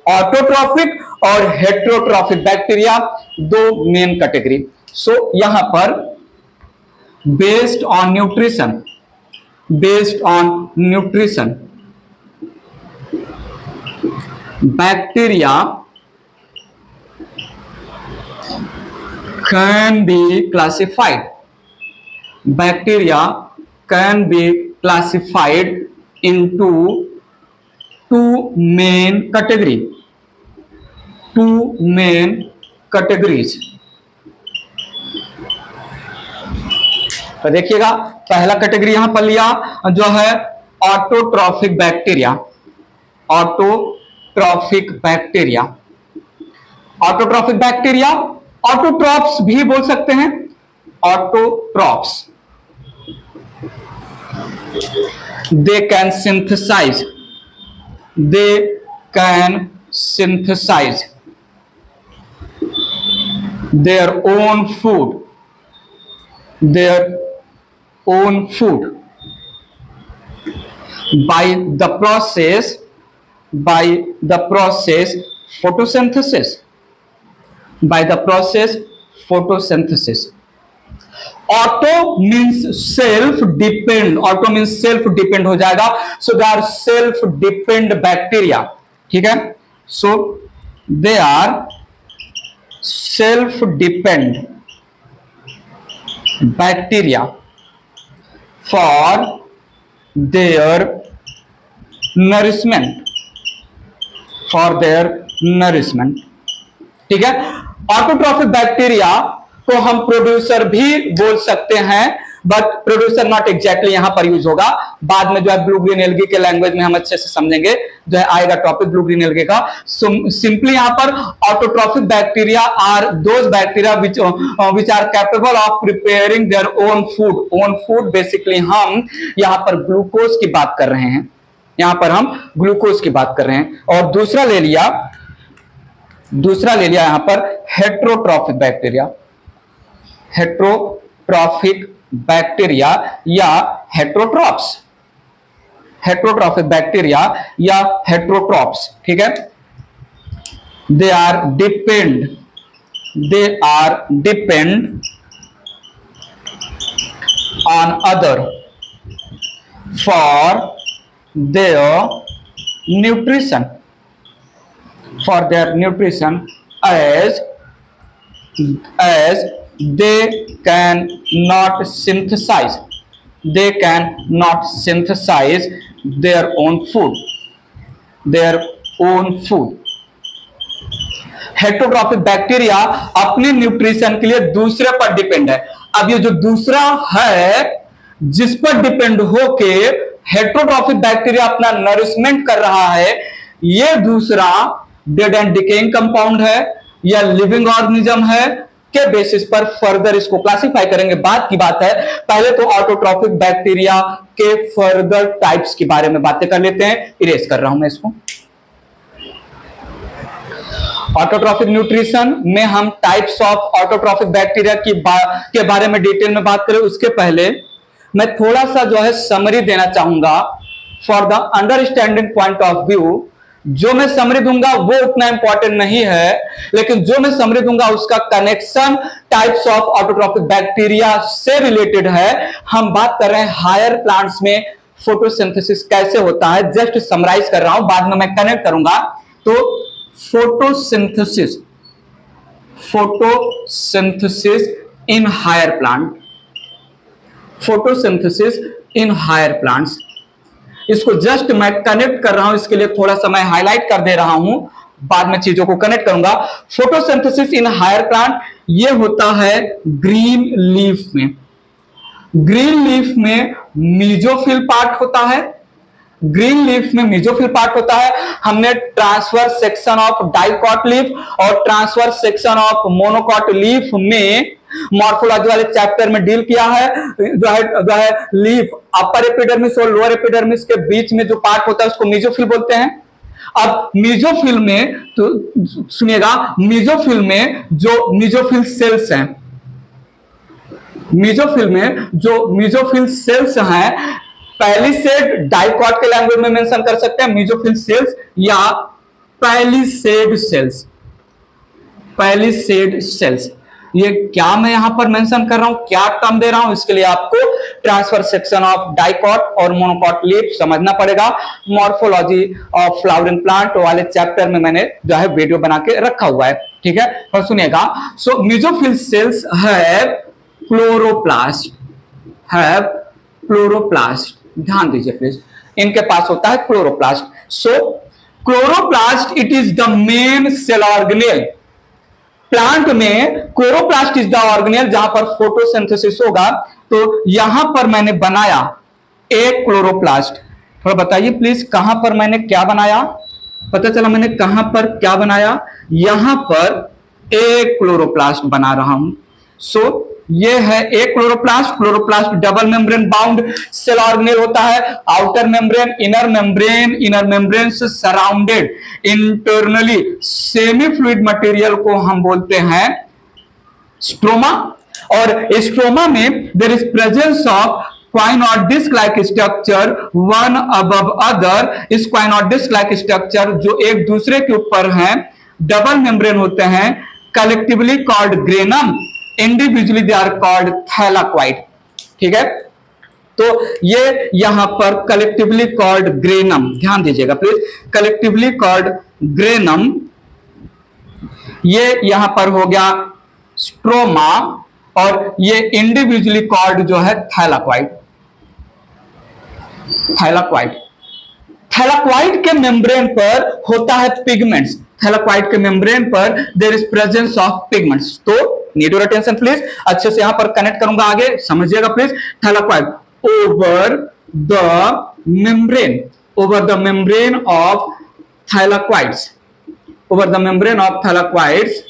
Autotrophic और heterotrophic bacteria दो main category. सो यहां पर based on nutrition, bacteria can be classified into two main categories। तो देखिएगा, पहला category यहां पर लिया जो है ऑटोट्रॉफिक बैक्टीरिया। ऑटोट्रॉप्स भी बोल सकते हैं, autotrophs. They can synthesise their own food by the process photosynthesis। Auto means self depend हो जाएगा। So they are self depend bacteria, ठीक है। So they are self depend bacteria for their nourishment, ठीक है। ऑटोट्रॉफिक बैक्टीरिया को हम producer भी बोल सकते हैं, बट प्रोड्यूसर नॉट एग्जैक्टली यहां पर यूज होगा। बाद में जो है ब्लू ग्रीन एल्गी के लैंग्वेज में हम अच्छे से समझेंगे, जो है आएगा टॉपिक ब्लू ग्रीन एल्गी का। सिंपली यहां पर autotrophic bacteria are those bacteria which are capable of preparing their own food. Basically हम यहां पर ग्लूकोज की बात कर रहे हैं, और दूसरा ले लिया यहां पर हेट्रोट्रॉफिक बैक्टीरिया या हेट्रोट्रॉफिक बैक्टीरिया या हेट्रोट्रॉप्स, ठीक है। They are depend on other for their nutrition as they cannot synthesize their own food। Heterotrophic bacteria अपने न्यूट्रिशन के लिए दूसरे पर डिपेंड है। अब ये जो दूसरा है जिस पर डिपेंड होके हेट्रोट्रॉफिक बैक्टीरिया अपना नरिशमेंट कर रहा है, ये दूसरा डेड एंड डिकेइंग कंपाउंड है या लिविंग ऑर्गेनिज्म है के बेसिस पर फर्दर इसको क्लासिफाई करेंगे। बात की बात है, पहले तो ऑटोट्रॉफिक बैक्टीरिया के फर्दर टाइप्स के बारे में बातें कर लेते हैं। इरेज कर रहा हूं मैं इसको। ऑटोट्रॉफिक न्यूट्रिशन में हम टाइप्स ऑफ ऑटोट्रॉफिक बैक्टीरिया के बारे में डिटेल में बात करें, उसके पहले मैं थोड़ा सा जो है समरी देना चाहूंगा for the understanding point of view. जो मैं समरी दूंगा वो उतना इंपॉर्टेंट नहीं है, लेकिन जो मैं समरी दूंगा उसका connection types of autotrophic bacteria से रिलेटेड है। हम बात कर रहे हैं हायर प्लांट्स में फोटोसिंथेसिस कैसे होता है, जस्ट समराइज कर रहा हूं, बाद में मैं कनेक्ट करूंगा। तो photosynthesis, photosynthesis in higher plant, photosynthesis in higher plants, इसको जस्ट मैं कनेक्ट कर रहा हूं, इसके लिए थोड़ा सा मैं हाईलाइट कर दे रहा हूं, बाद में चीजों को कनेक्ट करूंगा। फोटोसिंथेसिस इन हायर प्लांट ये होता है ग्रीन लीफ में। ग्रीन लीफ में मीजोफिल पार्ट होता है, ग्रीन लीफ में मीजोफिल पार्ट होता है। हमने transverse section of dicot leaf और transverse section of monocot leaf में मॉर्फोलॉजी वाले चैप्टर में डील किया है। जो है लीफ अपर एपिडर्मिस और लोअर एपिडर्मिस के बीच में जो पार्ट होता है उसको मीजोफिल बोलते हैं। अब मीजोफिल में तो सुनिएगा, मीजोफिल में जो मीजोफिल सेल्स हैं, मीजोफिल में जो मीजोफिल सेल्स हैं, पैलिसेड डाइकॉट के लैंग्वेज में मेंशन कर सकते हैं मीजोफिल सेल्स या पैलिसेड सेल्स, पैलिसेड सेल्स। ये क्या मैं यहां पर मेंशन कर रहा हूं, क्या टर्म दे रहा हूं, इसके लिए आपको ट्रांसफर सेक्शन ऑफ डाइकॉट और मोनोकॉट लीफ समझना पड़ेगा। मॉर्फोलॉजी ऑफ फ्लावरिंग प्लांट वाले चैप्टर में मैंने जो है वीडियो बना के रखा हुआ है, ठीक है, और सुनिएगा। So mesophyll cells have chloroplast, have chloroplast, ध्यान दीजिए प्लीज, इनके पास होता है chloroplast. So chloroplast it is the main cell organelle. Plant में क्लोरोप्लास्ट इज द ऑर्गेनेल जहां पर फोटोसिंथेसिस होगा। तो यहां पर मैंने बनाया एक क्लोरोप्लास्ट, थोड़ा बताइए प्लीज कहां पर मैंने क्या बनाया, पता चला मैंने कहां पर क्या बनाया, यहां पर एक क्लोरोप्लास्ट बना रहा हूं। सो ये है एक chloroplast. Chloroplast double membrane bound cell organelle होता है, आउटर मेम्ब्रेन, इनर मेम्ब्रेन से surrounded internally semi fluid material को हम बोलते हैं स्ट्रोमा। और स्ट्रोमा में देयर इज प्रेजेंस ऑफ क्वाइनॉट disc like structure one above other. इस क्वाइनॉट डिस्क लाइक स्ट्रक्चर जो एक दूसरे के ऊपर हैं, डबल मेम्ब्रेन होते हैं, collectively called granum, individually they are called thylakoid, ठीक है। तो ये यहां पर कलेक्टिवली कॉल्ड ग्रेनम, ध्यान दीजिएगा प्लीज, कलेक्टिवली कॉल्ड ग्रेनम, ये यहां पर हो गया स्ट्रोमा, और ये इंडिविजुअली कॉल्ड जो है थैलाक्वाइट, थैलाक्वाइट। थैलाक्वाइट के मेम्ब्रेन पर होता है पिगमेंट्स, थैलाक्वाइट के मेम्ब्रेन पर there is presence of pigments. तो नीड योर अटेंशन प्लीज, अच्छे से यहां पर कनेक्ट करूंगा, आगे समझिएगा please. Thylakoid over the membrane, over the membrane of thylakoids, over the membrane of thylakoids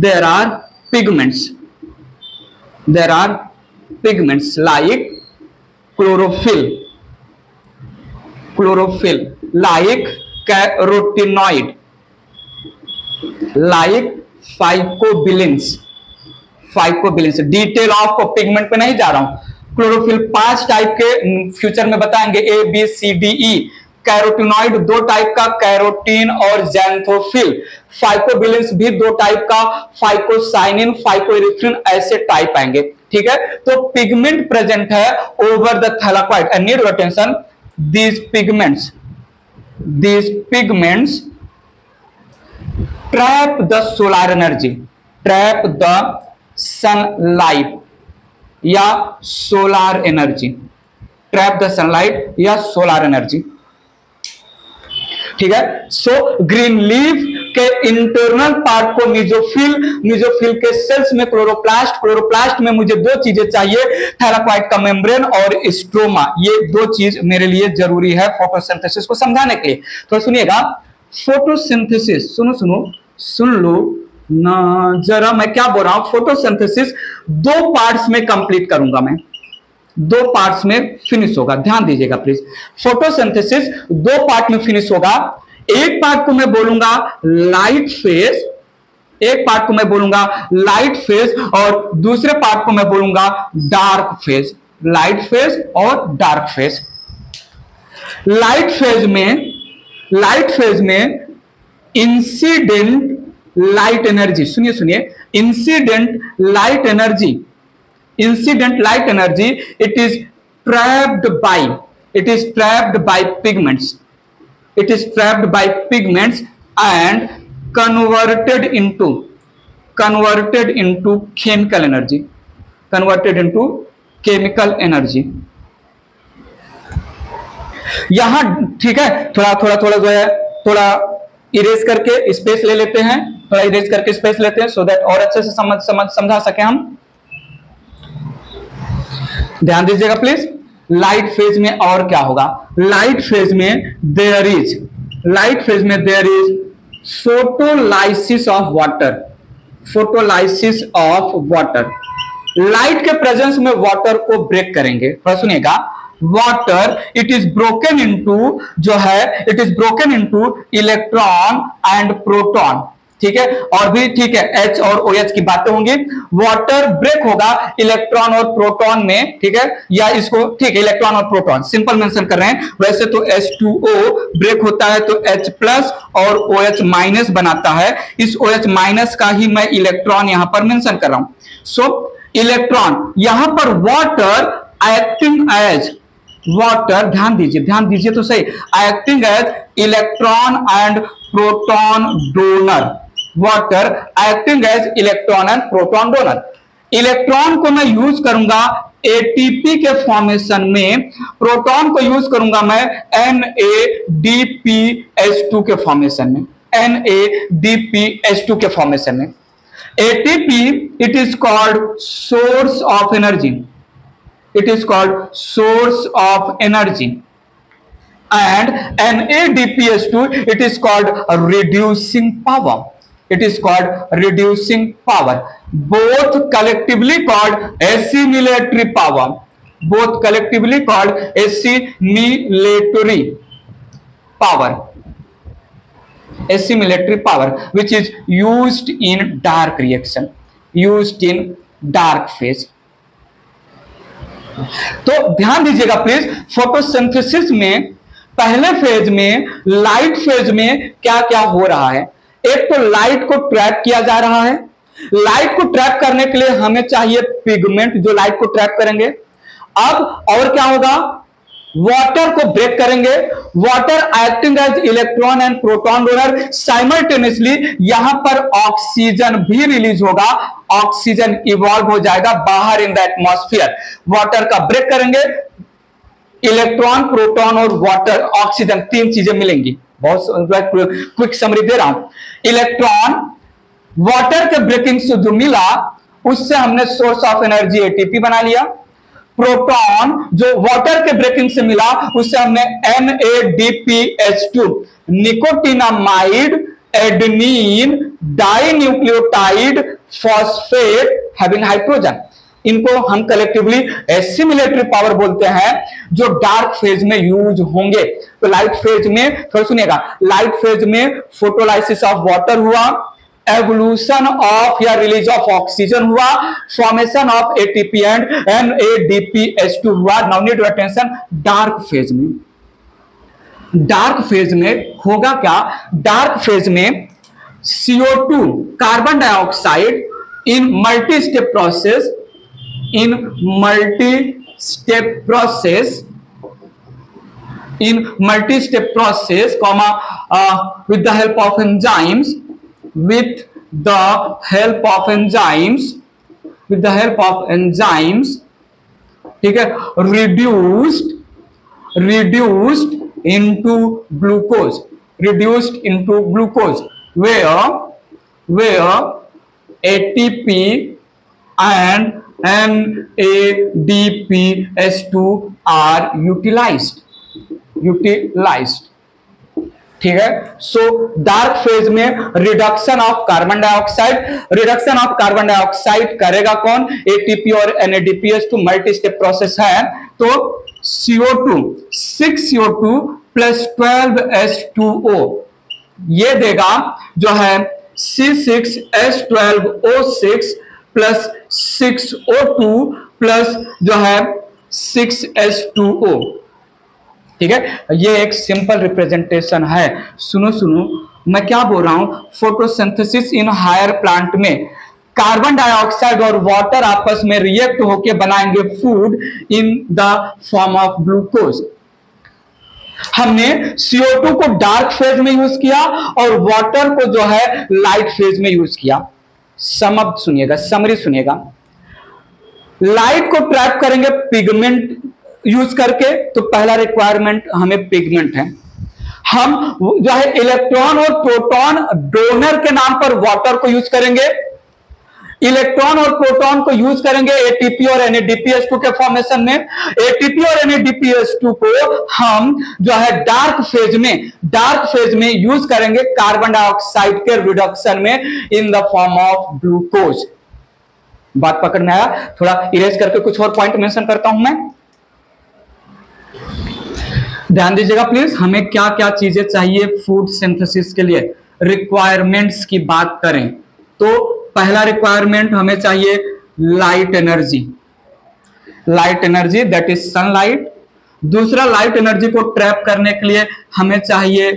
there are pigments, there are pigments like chlorophyll, chlorophyll, like carotenoid, like phycobilins, phycobilins। Detail of pigment पे नहीं जा रहा हूं। Chlorophyll 5 type के future में बताएंगे, A B C D E. Carotenoid 2 type का, carotene और ज़ैंथोफिल। फाइकोबिलिन्स भी 2 टाइप का, फाइकोसाइनिन, फाइकोइरिथ्रिन, ऐसे टाइप आएंगे, ठीक है। तो पिगमेंट प्रेजेंट है over the thylakoid and need your attention, these pigments trap the solar energy, trap the sunlight या solar energy, trap the sunlight या solar energy, ठीक है। सो ग्रीन लीफ के इंटरनल पार्ट को मीजोफिल, मीजोफिल के sales में chloroplast, chloroplast में मुझे 2 चीजें चाहिए, थैलाक्वाइट का मेम्ब्रेन और स्ट्रोमा। ये 2 चीज मेरे लिए जरूरी है फोटोसिंथेसिस को समझाने के लिए। तो सुनिएगा, फोटोसिंथेसिस, सुन लो ना जरा, मैं क्या बोल रहा हूं। फोटोसिंथेसिस 2 पार्ट्स में कंप्लीट करूंगा मैं, 2 पार्ट्स में फिनिश होगा, ध्यान दीजिएगा प्लीज। फोटोसिंथेसिस 2 पार्ट में फिनिश होगा। एक पार्ट को मैं बोलूंगा लाइट फेज, एक पार्ट को मैं बोलूंगा लाइट फेज, और दूसरे पार्ट को मैं बोलूंगा डार्क फेज, लाइट फेज और डार्क फेज। लाइट फेज में इंसिडेंट लाइट एनर्जी, सुनिए, incident light energy, it is trapped by, it is trapped by pigments, it is trapped by pigments and converted into chemical energy, converted into chemical energy. यहां ठीक है, थोड़ा जो है थोड़ा erase करके स्पेस ले लेते हैं, थोड़ा इरेज करके स्पेस लेते हैं सो दैट और अच्छे से समझा सके हम. ध्यान दीजिएगा प्लीज. लाइट फेज में और क्या होगा? लाइट फेज में there is photolysis of water, photolysis of water. Light के प्रेजेंस में वाटर को ब्रेक करेंगे. थोड़ा सुनिएगा. Water it is broken into, जो है it is broken into electron and proton. ठीक है, और भी ठीक है, H और OH की बातें होंगी. वाटर ब्रेक होगा इलेक्ट्रॉन और प्रोटॉन में. ठीक है, या इसको ठीक है इलेक्ट्रॉन और प्रोटॉन सिंपल मेंशन कर रहे हैं. वैसे तो H2O ब्रेक होता है तो H प्लस और OH माइनस बनाता है. इस OH माइनस का ही मैं इलेक्ट्रॉन यहां पर मेंशन कर रहा हूं. सो इलेक्ट्रॉन यहां पर वाटर एक्टिंग एज, वाटर ध्यान दीजिए तो सही, acting as electron and proton donor. Water acting as electron and proton donor. Electron को मैं यूज करूंगा एटीपी के फॉर्मेशन में, प्रोटॉन को यूज करूंगा मैं NADPH2 के फॉर्मेशन में, NADPH2 के फॉर्मेशन में. ATP it is called source of energy, it is called source of energy, and NADPH2 it is called reducing power, it is called reducing power. Both collectively called assimilatory power, both collectively called assimilatory power, assimilatory power which is used in dark reaction, used in dark phase. तो ध्यान दीजिएगा please. Photosynthesis में पहले phase में, light phase में क्या क्या हो रहा है? एक तो लाइट को ट्रैप किया जा रहा है. लाइट को ट्रैप करने के लिए हमें चाहिए पिगमेंट जो लाइट को ट्रैप करेंगे. अब और क्या होगा? वाटर को ब्रेक करेंगे. Water acting as electron and proton donor. Simultaneously यहां पर ऑक्सीजन भी रिलीज होगा, ऑक्सीजन इवॉल्व हो जाएगा बाहर इन द एटमॉस्फेयर. वाटर का ब्रेक करेंगे, इलेक्ट्रॉन प्रोटॉन और वाटर ऑक्सीजन तीन चीजें मिलेंगी. बहुत क्विक समरी दे रहा हूं. इलेक्ट्रॉन वाटर के ब्रेकिंग से जो मिला उससे हमने सोर्स ऑफ एनर्जी एटीपी बना लिया. प्रोटॉन जो वाटर के ब्रेकिंग से मिला उससे हमने NADPH2 nicotinamide adenine dinucleotide phosphate having hydrogen. इनको हम कलेक्टिवली एसिमिलेटरी पावर बोलते हैं जो डार्क फेज में यूज होंगे. तो लाइट फेज में थोड़ा सुनिएगा. लाइट फेज में फोटोलाइसिस ऑफ वाटर हुआ, एवोल्यूशन ऑफ या रिलीज ऑफ ऑक्सीजन हुआ, formation of ATP and NADPH2 हुआ. Now need your attention. Dark phase में, डार्क फेज में होगा क्या? डार्क फेज में CO2 carbon dioxide in multi step process, in multi-step process comma with the help of enzymes, ठीक है, reduced into glucose, where ATP and NADPH2 are utilized. ठीक है. So dark phase में reduction of carbon dioxide करेगा कौन? ATP और NADPH2 multi step process है. तो CO2 6CO2 प्लस 12H2O ये देगा जो है C6H12O6 प्लस 6O2 प्लस जो है 6H2O. ठीक है, ये एक सिंपल रिप्रेजेंटेशन है. सुनो मैं क्या बोल रहा हूं. फोटोसिंथेसिस इन हायर प्लांट में कार्बन डाइऑक्साइड और वाटर आपस में रिएक्ट होकर बनाएंगे food in the form of glucose. हमने CO2 को डार्क फेज में यूज किया और वाटर को जो है लाइट फेज में यूज किया। समाप्त सुनिएगा, समरी सुनिएगा। लाइट को ट्रैप करेंगे पिगमेंट यूज करके, तो पहला रिक्वायरमेंट हमें पिगमेंट है। हम जो है इलेक्ट्रॉन और प्रोटॉन डोनर के नाम पर वाटर को यूज करेंगे, इलेक्ट्रॉन और प्रोटॉन को यूज करेंगे ATP और NADPH2 के फॉर्मेशन में। ATP और NADPH2 को हम जो है डार्क फेज में यूज करेंगे कार्बन डाइऑक्साइड के रिडक्शन में इन द फॉर्म ऑफ ग्लूकोज। बात पकड़ में आया? थोड़ा इरेज करके कुछ और पॉइंट मेंशन करता हूं मैं, ध्यान दीजिएगा प्लीज। हमें क्या क्या चीजें चाहिए फूड सिंथेसिस के लिए, रिक्वायरमेंट्स की बात करें तो पहला रिक्वायरमेंट हमें चाहिए light energy, that is sunlight. दूसरा, लाइट एनर्जी को ट्रैप करने के लिए हमें चाहिए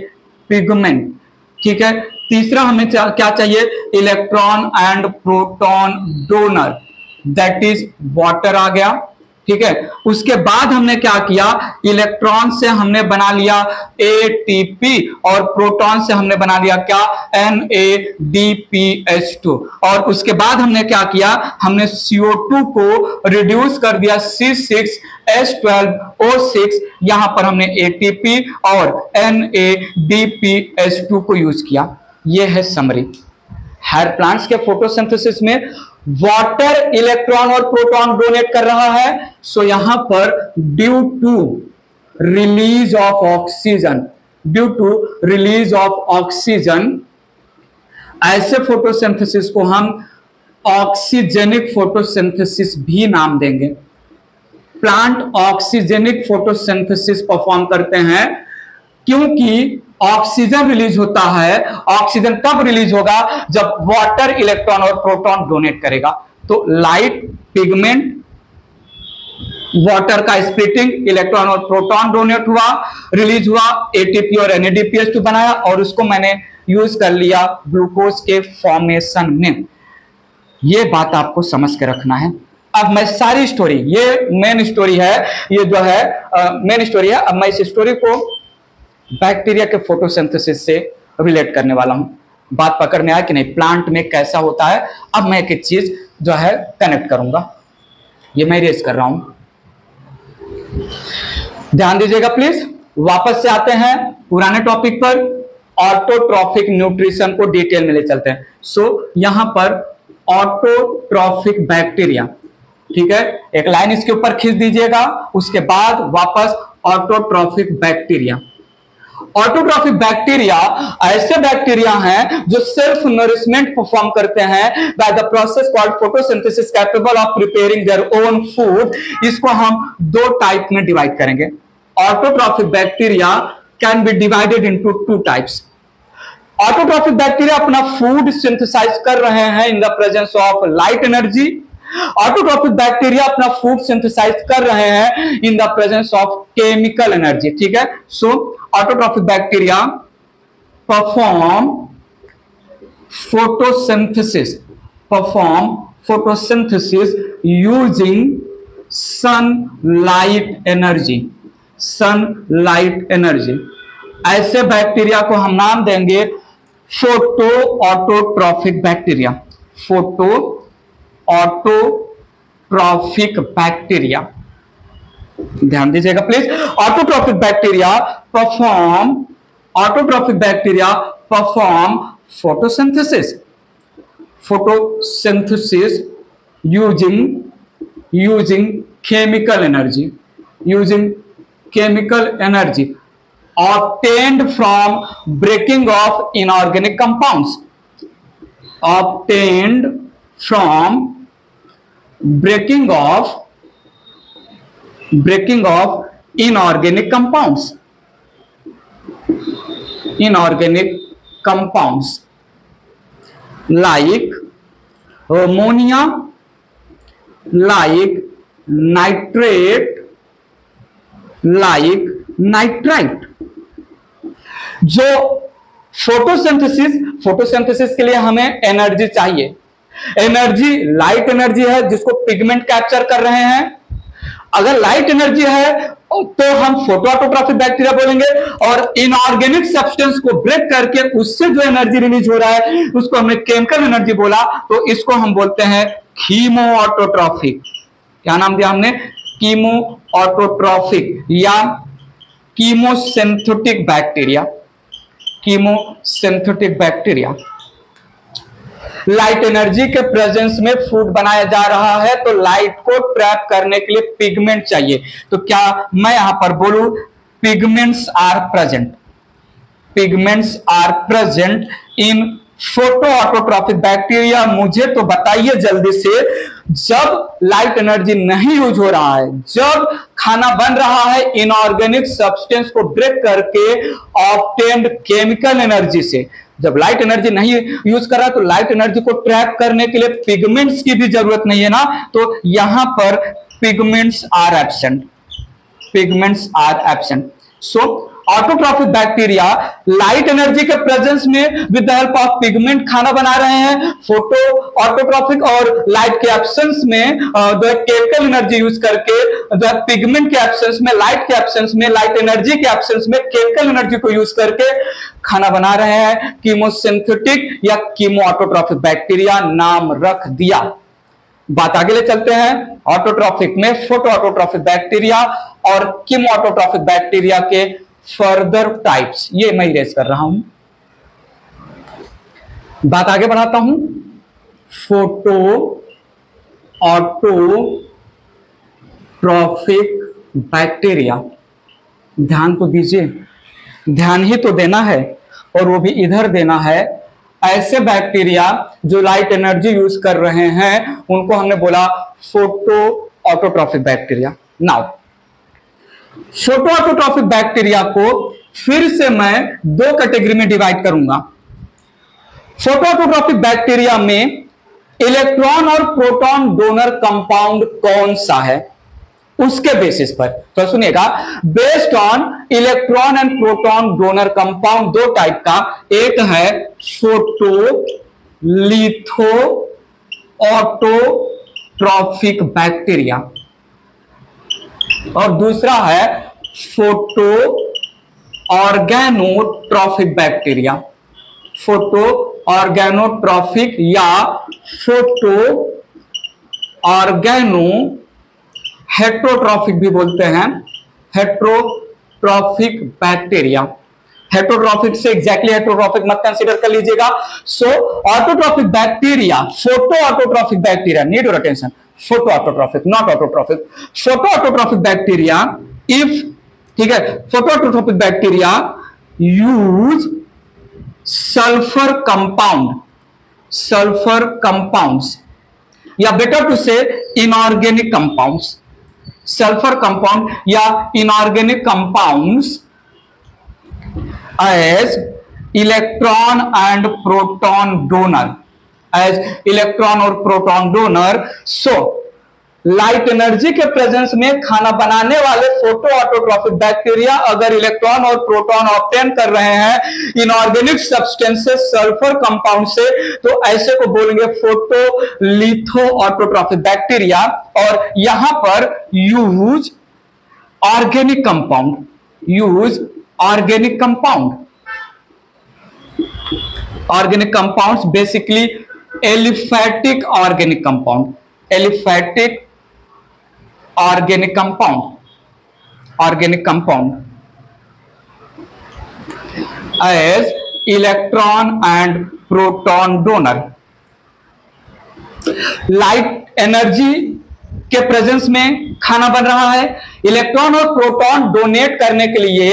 पिगमेंट, ठीक है। तीसरा, हमें क्या चाहिए, electron and proton donor, that is water आ गया, ठीक है। उसके बाद हमने क्या किया, इलेक्ट्रॉन से हमने बना लिया ATP और प्रोटॉन से हमने बना लिया क्या, NADPH2। और उसके बाद हमने क्या किया, हमने CO2 को रिड्यूस कर दिया C6H12O6, यहां पर हमने ATP और NADPH2 को यूज किया। यह है समरी। हायर प्लांट्स के फोटोसिंथेसिस में वाटर इलेक्ट्रॉन और प्रोटॉन डोनेट कर रहा है, सो यहां पर due to release of oxygen, ऐसे फोटोसिंथेसिस को हम ऑक्सीजेनिक फोटोसिंथेसिस भी नाम देंगे। प्लांट ऑक्सीजेनिक फोटोसिंथेसिस परफॉर्म करते हैं क्योंकि ऑक्सीजन रिलीज होता है। ऑक्सीजन कब रिलीज होगा, जब वाटर इलेक्ट्रॉन और प्रोटॉन डोनेट करेगा। तो लाइट, पिगमेंट, वाटर का स्प्लिटिंग, इलेक्ट्रॉन और प्रोटॉन डोनेट हुआ, रिलीज हुआ, ATP और NADPH2 बनाया और उसको मैंने यूज कर लिया ग्लूकोज के फॉर्मेशन में। ये बात आपको समझ के रखना है। अब मैं सारी स्टोरी, ये मेन स्टोरी है, ये जो है मेन स्टोरी है। अब मैं इस स्टोरी को बैक्टीरिया के फोटोसिंथेसिस से रिलेट करने वाला हूं। बात पकड़ में आया कि नहीं, प्लांट में कैसा होता है। अब मैं एक चीज जो है कनेक्ट करूंगा, ये मैं रेज कर रहा हूं, ध्यान दीजिएगा प्लीज। वापस से आते हैं पुराने टॉपिक पर, ऑटोट्रॉफिक न्यूट्रिशन को डिटेल में ले चलते हैं। सो यहां पर ऑटोट्रॉफिक बैक्टीरिया, ठीक है, एक लाइन इसके ऊपर खींच दीजिएगा। उसके बाद वापस ऑटोट्रॉफिक बैक्टीरिया। ऑटोट्रॉफिक बैक्टीरिया ऐसे बैक्टीरिया हैं जो सेल्फ नरिशमेंट परफॉर्म करते हैं by the process called photosynthesis, capable of preparing their own food. इसको हम दो टाइप में डिवाइड करेंगे। Autotrophic bacteria can be divided into two types. Autotrophic bacteria अपना फूड सिंथेसाइज कर रहे हैं in the presence of light energy. Autotrophic bacteria अपना फूड सिंथेसाइज कर रहे हैं in the presence of chemical energy, ठीक है। So autotrophic bacteria perform photosynthesis using sunlight energy. ऐसे बैक्टीरिया को हम नाम देंगे photo autotrophic bacteria. Photo autotrophic bacteria, ध्यान दीजिएगा please. Autotrophic bacteria perform photosynthesis using chemical energy obtained from breaking of inorganic compounds, inorganic compounds like ammonia, like nitrate, like nitrite. जो photosynthesis के लिए हमें एनर्जी चाहिए, एनर्जी लाइट एनर्जी है जिसको pigment capture कर रहे हैं। अगर लाइट एनर्जी है तो हम फोटो ऑटोट्रॉफिक बैक्टीरिया बोलेंगे, और इनऑर्गेनिक सब्सटेंस को ब्रेक करके उससे जो एनर्जी रिलीज हो रहा है उसको हमने केमिकल एनर्जी बोला, तो इसको हम बोलते हैं कीमो ऑटोट्रॉफिक। क्या नाम दिया हमने? कीमो ऑटोट्रॉफिक या chemosynthetic bacteria. Chemosynthetic bacteria. Light energy के प्रेजेंस में फूड बनाया जा रहा है तो लाइट को ट्रैप करने के लिए पिगमेंट चाहिए। तो क्या मैं यहां पर बोलूं pigments are present, pigments are present in photo autotrophic bacteria. मुझे तो बताइए जल्दी से, जब लाइट एनर्जी नहीं यूज हो रहा है, जब खाना बन रहा है इनऑर्गेनिक सब्सटेंस को ब्रेक करके ऑब्टेन्ड केमिकल एनर्जी से, जब लाइट एनर्जी नहीं यूज कर रहा है तो लाइट एनर्जी को ट्रैप करने के लिए पिगमेंट्स की भी जरूरत नहीं है ना, तो यहां पर pigments are absent, pigments are absent. So autotrophic bacteria light energy के प्रेजेंस में with the help of pigment खाना बना रहे हैं। फोटो ऑटोट्रॉफिक और लाइट के एब्सेंस में केमिकल एनर्जी यूज करके, पिगमेंट के एब्सेंस में, लाइट के एब्सेंस में, लाइट एनर्जी के एब्सेंस में केमिकल एनर्जी को यूज करके खाना बना रहे हैं। कीमोसिंथेटिक या कीमो ऑटोट्रॉफिक बैक्टीरिया नाम रख दिया। बात आगे ले चलते हैं। ऑटोट्रॉफिक में फोटो ऑटोट्रॉफिक बैक्टीरिया और कीमो ऑटोट्रॉफिक बैक्टीरिया के फर्दर टाइप्स, ये मैं इरेज कर रहा हूं। बात आगे बढ़ाता हूं। फोटो ऑटोट्रॉफिक बैक्टीरिया, ध्यान तो दीजिए, ध्यान ही तो देना है और वो भी इधर देना है। ऐसे बैक्टीरिया जो लाइट एनर्जी यूज कर रहे हैं उनको हमने बोला photo autotrophic bacteria. Now photo autotrophic bacteria को फिर से मैं दो कैटेगरी में डिवाइड करूंगा। फोटो ऑटोट्रॉफिक बैक्टीरिया में इलेक्ट्रॉन और प्रोटॉन डोनर कंपाउंड कौन सा है उसके बेसिस पर, तो सुनिएगा, based on electron and proton donor compound दो टाइप का, एक है फोटो लिथो ऑटोट्रॉफिक बैक्टीरिया और दूसरा है photoorganotrophic bacteria. Photoorganotrophic या फोटो ऑर्गेनो हेट्रोट्रॉफिक भी बोलते हैं, हेट्रोट्रॉफिक बैक्टीरिया। हेट्रोट्रॉफिक से एग्जैक्टली हेट्रोट्रॉफिक मत कंसीडर कर लीजिएगा। So autotrophic bacteria, photo autotrophic bacteria, need your attention, photo autotrophic not autotrophic. Photo autotrophic bacteria if, ठीक है, photo autotrophic bacteria use sulphur compound, sulphur compounds या better to say inorganic compounds, sulphur compound या inorganic compounds as electron and proton donor, as electron और proton donor. सो light energy के presence में खाना बनाने वाले फोटो ऑटोट्रॉफिक बैक्टीरिया अगर electron और प्रोटॉन ऑब्टेन कर रहे हैं इनऑर्गेनिक सब्सटेंसेस सल्फर कंपाउंड से, तो ऐसे को बोलेंगे फोटो लिथो ऑटोट्रॉफिक बैक्टीरिया। और यहां पर use organic compound, use organic compound, organic compounds basically aliphatic organic compound, aliphatic organic compound, organic compound as electron and proton donor. Light energy के presence में खाना बन रहा है, इलेक्ट्रॉन और प्रोटॉन डोनेट करने के लिए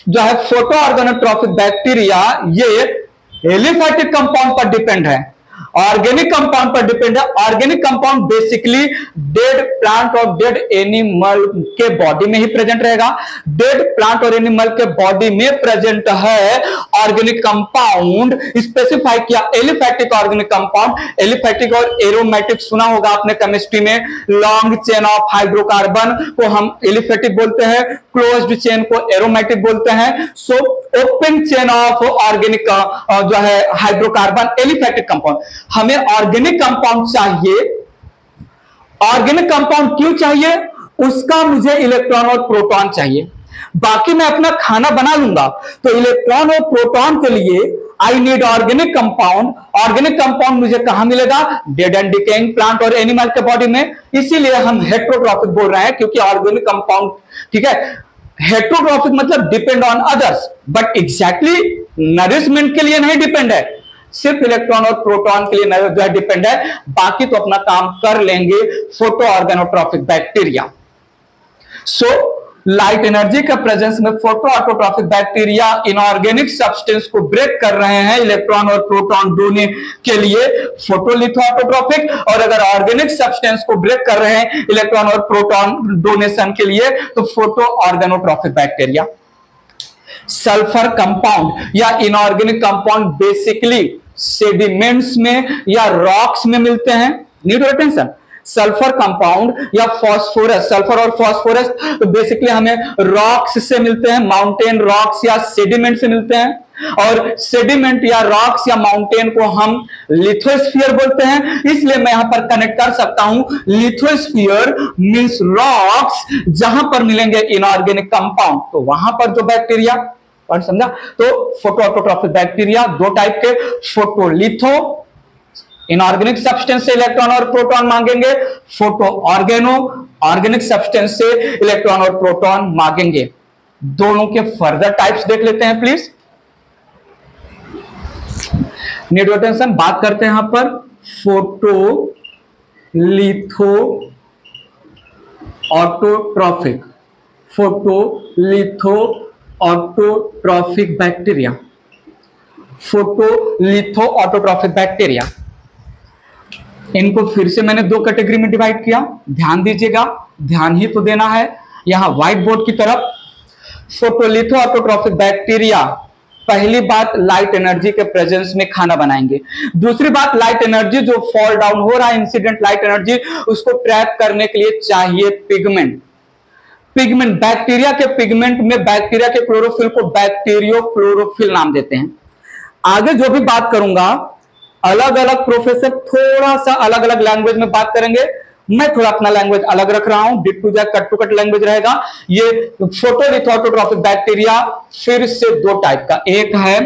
जो है फोटो ऑर्गेनोट्रॉफिक बैक्टीरिया ये एलिफैटिक कंपाउंड पर डिपेंड है, ऑर्गेनिक कंपाउंड पर डिपेंड है। Organic compound basically dead plant और डेड एनिमल के बॉडी में ही प्रेजेंट रहेगा। डेड प्लांट और एनिमल के बॉडी में प्रेजेंट है ऑर्गेनिक कंपाउंड, स्पेसिफाई किया एलिफैटिक ऑर्गेनिक कंपाउंड। एलिफैटिक और एरोमेटिक सुना होगा आपने केमिस्ट्री में, लॉन्ग चेन ऑफ हाइड्रोकार्बन को हम एलिफैटिक बोलते हैं, क्लोज्ड चेन को एरोमेटिक बोलते हैं। So open chain of organic जो है हाइड्रोकार्बन एलिफैटिक कंपाउंड। हमें ऑर्गेनिक कंपाउंड चाहिए। ऑर्गेनिक कंपाउंड क्यों चाहिए? उसका मुझे इलेक्ट्रॉन और प्रोटॉन चाहिए। बाकी मैं अपना खाना बना लूंगा, तो इलेक्ट्रॉन और प्रोटॉन के लिए I need organic compound. Organic compound मुझे कहां मिलेगा? डेड एंड डिकेइंग प्लांट और एनिमल के बॉडी में। इसीलिए हम हेट्रोट्रॉफिक बोल रहे हैं, क्योंकि ऑर्गेनिक कंपाउंड, ठीक है, हेट्रोट्रॉफिक मतलब depend on others, but exactly nourishment के लिए नहीं डिपेंड है, सिर्फ इलेक्ट्रॉन और प्रोटॉन के लिए जो है डिपेंड है, बाकी तो अपना काम कर लेंगे photoorganotrophic bacteria. So light energy के प्रेजेंस में photo autotrophic bacteria inorganic substance को ब्रेक कर रहे हैं इलेक्ट्रॉन और प्रोटॉन दोनों के लिए, फोटोलिथो ऑटोट्रॉफिक। और अगर ऑर्गेनिक सब्सटेंस को ब्रेक कर रहे हैं इलेक्ट्रॉन और प्रोटॉन डोनेशन के लिए, तो फोटो ऑर्गेनोट्रॉफिक बैक्टीरिया। सल्फर कंपाउंड या इनऑर्गेनिक कंपाउंड बेसिकली सेडिमेंट्स में या रॉक्स में मिलते हैं। Need attention. सल्फर कंपाउंड या फास्फोरस, सल्फर और फास्फोरस तो बेसिकली हमें रॉक्स से मिलते हैं, माउंटेन रॉक्स या सेडिमेंट से मिलते हैं। और सेडिमेंट या रॉक्स या माउंटेन को हम लिथोस्फीयर बोलते हैं। इसलिए मैं यहां पर कनेक्ट कर सकता हूं, लिथोस्फीयर मींस रॉक्स जहां पर मिलेंगे इनऑर्गेनिक कंपाउंड, तो वहां पर जो बैक्टीरिया, और समझा? तो फोटो ऑटोट्रॉफिक बैक्टीरिया दो टाइप के, फोटोलिथो इनऑर्गेनिक सब्सटेंस से इलेक्ट्रॉन और प्रोटॉन मांगेंगे, फोटो ऑर्गेनो ऑर्गेनिक सब्सटेंस से इलेक्ट्रॉन और प्रोटॉन मांगेंगे। दोनों के फर्दर टाइप्स देख लेते हैं प्लीज। Need attention. बात करते हैं यहां पर photo litho autotrophic, photo litho autotrophic bacteria, photo litho autotrophic bacteria. इनको फिर से मैंने दो कैटेगरी में डिवाइड किया, ध्यान दीजिएगा, ध्यान ही तो देना है यहां व्हाइट बोर्ड की तरफ। फोटोलिथो ऑटोट्रॉफिक बैक्टीरिया, पहली बात लाइट एनर्जी के प्रेजेंस में खाना बनाएंगे। दूसरी बात, लाइट एनर्जी जो फॉल डाउन हो रहा है, इंसिडेंट लाइट एनर्जी, उसको ट्रैप करने के लिए चाहिए पिगमेंट। पिगमेंट, बैक्टीरिया के पिगमेंट में बैक्टीरिया के क्लोरोफिल को बैक्टीरियो क्लोरोफिल नाम देते हैं। आगे जो भी बात करूंगा, अलग अलग प्रोफेसर थोड़ा सा अलग अलग लैंग्वेज में बात करेंगे, मैं थोड़ा अपना लैंग्वेज अलग रख रहा हूं, डिट टू जैक कट टू कट लैंग्वेज रहेगा। ये फोटोलिथो ऑटोट्रॉफिक बैक्टीरिया फिर से दो टाइप का, एक है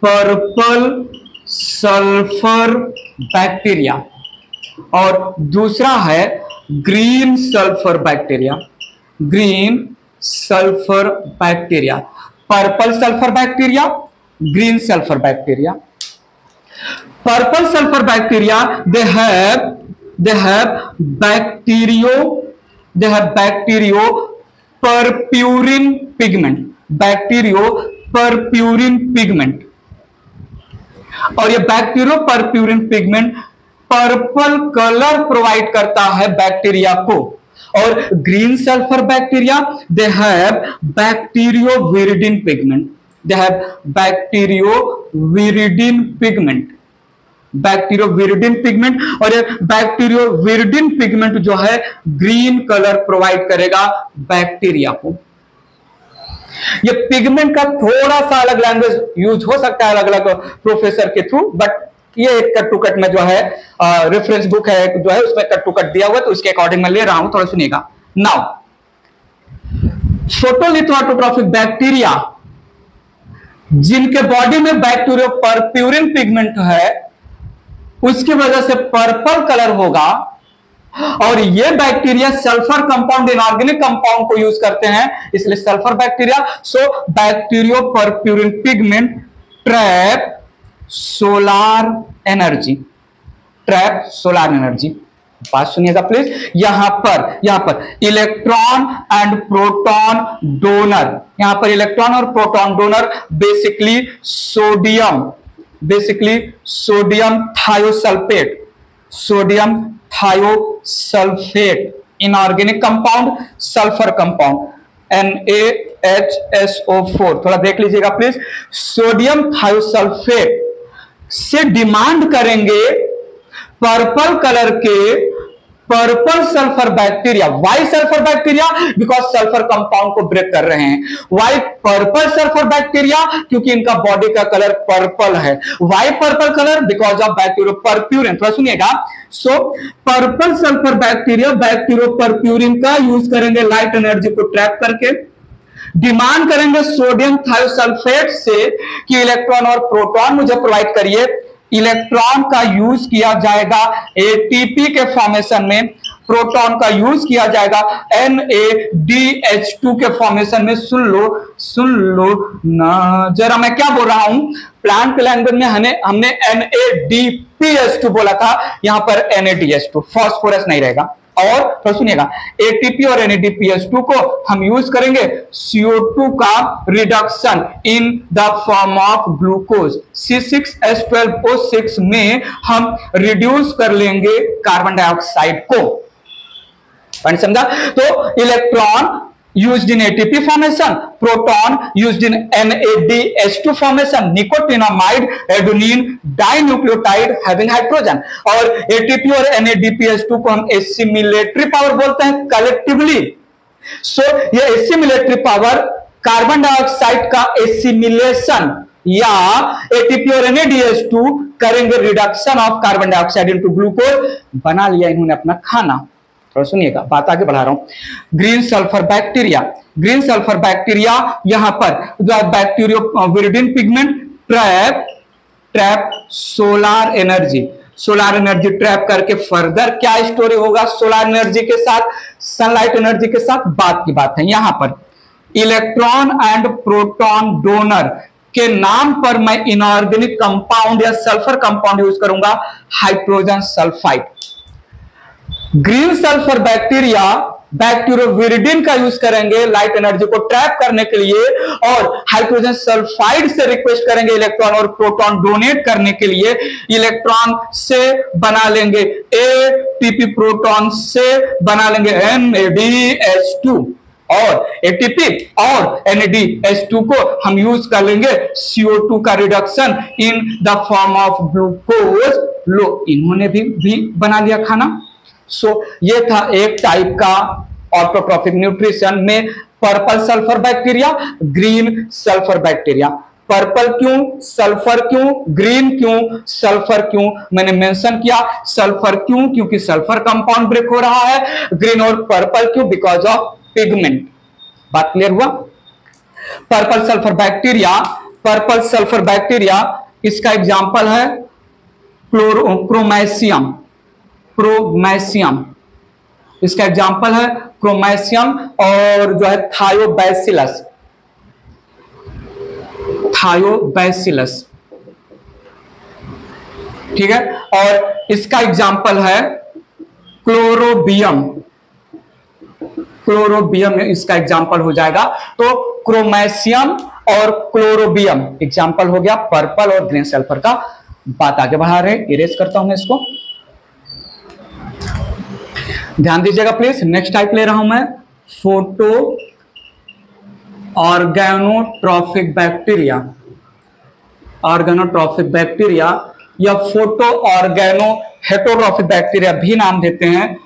पर्पल सल्फर बैक्टीरिया और दूसरा है green sulphur bacteria. Green sulphur bacteria, purple sulphur bacteria, green sulphur bacteria. Purple sulfur bacteria, they have bacterio purpurine pigment, bacterio purpurine pigment। और ये bacterio परप्यूरिन pigment purple colour provide करता है bacteria को। और green sulphur bacteria, they have bacterioviridin pigment, they have bacterioviridin pigment, bacterioviridin pigment. और ये bacterioviridin pigment जो है ग्रीन कलर प्रोवाइड करेगा बैक्टीरिया को। ये पिगमेंट का थोड़ा सा अलग लैंग्वेज यूज हो सकता है अलग अलग प्रोफेसर के थ्रू, बट ये एक कट टू कट में जो है रेफरेंस बुक है जो है उसमें कट टू कट दिया हुआ, तो उसके अकॉर्डिंग मैं ले रहा हूं, थोड़ा सुनिएगा। नाउ फोटोलिथो ऑटोट्रॉफिक बैक्टीरिया जिनके बॉडी में बैक्टीरियो परप्यूरिन पिगमेंट है, उसकी वजह से पर्पल कलर होगा। और ये bacteria sulphur compound inorganic compound को यूज करते हैं, इसलिए sulphur bacteria. So bacterio परप्यूरिन pigment trap solar energy, trap solar energy. बात सुनिएगा प्लीज। यहां पर इलेक्ट्रॉन एंड प्रोटॉन डोनर, यहां पर इलेक्ट्रॉन और proton donor basically sodium thiosulphate, sodium thiosulphate inorganic compound, sulphur compound NaHSO4। थोड़ा देख लीजिएगा प्लीज। सोडियम थायोसल्फेट से डिमांड करेंगे पर्पल कलर के purple sulphur bacteria. Why sulphur bacteria because sulphur compound को ब्रेक कर रहे हैं। वाई पर्पल सल्फर बैक्टीरिया क्योंकि इनका बॉडी का कलर पर्पल है। Why purple colour because of bacteriopurpurin. थोड़ा सुनिएगा। So purple sulphur bacteria bacteriopurpurin का यूज करेंगे लाइट एनर्जी को ट्रैप करके। डिमांड करेंगे सोडियम थायोसल्फेट से कि इलेक्ट्रॉन और प्रोटॉन मुझे प्रोवाइड करिए। इलेक्ट्रॉन का यूज किया जाएगा एटीपी के फॉर्मेशन में, प्रोटॉन का यूज किया जाएगा NADH2 के फॉर्मेशन में। सुन लो ना जरा, मैं क्या बोल रहा हूं। प्लांट के लैंग्वेज में हमने NADPH2 बोला था, यहां पर NADH2, फास्फोरस नहीं रहेगा। और तो सुनिएगा, एटीपी और NADPH2 को हम यूज करेंगे CO2 का reduction in the form of glucose. C6H12O6 में हम रिड्यूस कर लेंगे कार्बन डाइऑक्साइड को। समझा? तो electron used in ATP formation, proton used in NADH2 formation, nicotinamide adenine dinucleotide having hydrogen। और ATP और NADPH2 को हम assimilatory power बोलते हैं कलेक्टिवली। सो ये assimilatory पावर कार्बन डाइऑक्साइड का एसिमिलेशन या ATP और NADH2 करेंगे reduction of carbon dioxide into glucose. बना लिया इन्होंने अपना खाना। सुनिएगा, बात आगे बढ़ा रहा हूं। Green sulphur bacteria, green sulphur bacteria यहां पर bacterioviridin pigment trap solar energy trap करके फर्दर क्या स्टोरी होगा सोलार एनर्जी के साथ, सनलाइट एनर्जी के साथ, बात की बात है। यहां पर इलेक्ट्रॉन एंड प्रोटॉन डोनर के नाम पर मैं इनऑर्गेनिक कंपाउंड या सल्फर कंपाउंड यूज करूंगा, hydrogen sulphide. Green sulphur bacteria bacterioviridin का यूज करेंगे लाइट एनर्जी को ट्रैप करने के लिए, और हाइड्रोजन सल्फाइड से रिक्वेस्ट करेंगे इलेक्ट्रॉन और प्रोटॉन डोनेट करने के लिए। इलेक्ट्रॉन से बना लेंगे एटीपी, प्रोटॉन से बना लेंगे NADH2, और एटीपी और NADH2 को हम यूज कर लेंगे CO2 का reduction in the form of glucose. लो, इन्होंने भी बना लिया खाना। सो ये था एक टाइप का ऑटोट्रॉफिक न्यूट्रिशन में purple sulphur bacteria, green sulphur bacteria. Purple क्यों, सल्फर क्यों, ग्रीन क्यों, सल्फर क्यों? मैंने मेंशन किया सल्फर क्यों, क्योंकि सल्फर कंपाउंड ब्रेक हो रहा है। ग्रीन और पर्पल क्यों, बिकॉज ऑफ पिगमेंट। बात क्लियर हुआ? पर्पल सल्फर बैक्टीरिया इसका एग्जांपल है क्रोमैसियम, इसका एग्जांपल है क्रोमैसियम, और जो है थायोबैसिलस, ठीक है। और इसका एग्जांपल है क्लोरोबियम इसका एग्जांपल हो जाएगा। तो क्रोमैसियम और क्लोरोबियम एग्जांपल हो गया पर्पल और ग्रीन सल्फर का। बात आगे बढ़ा रहे, इरेज करता हूं मैं इसको, ध्यान दीजिएगा प्लीज। नेक्स्ट टाइप ले रहा हूं मैं फोटो ऑर्गेनोट्रॉफिक बैक्टीरिया या फोटो ऑर्गेनो हेटरोट्रॉफिक बैक्टीरिया भी नाम देते हैं।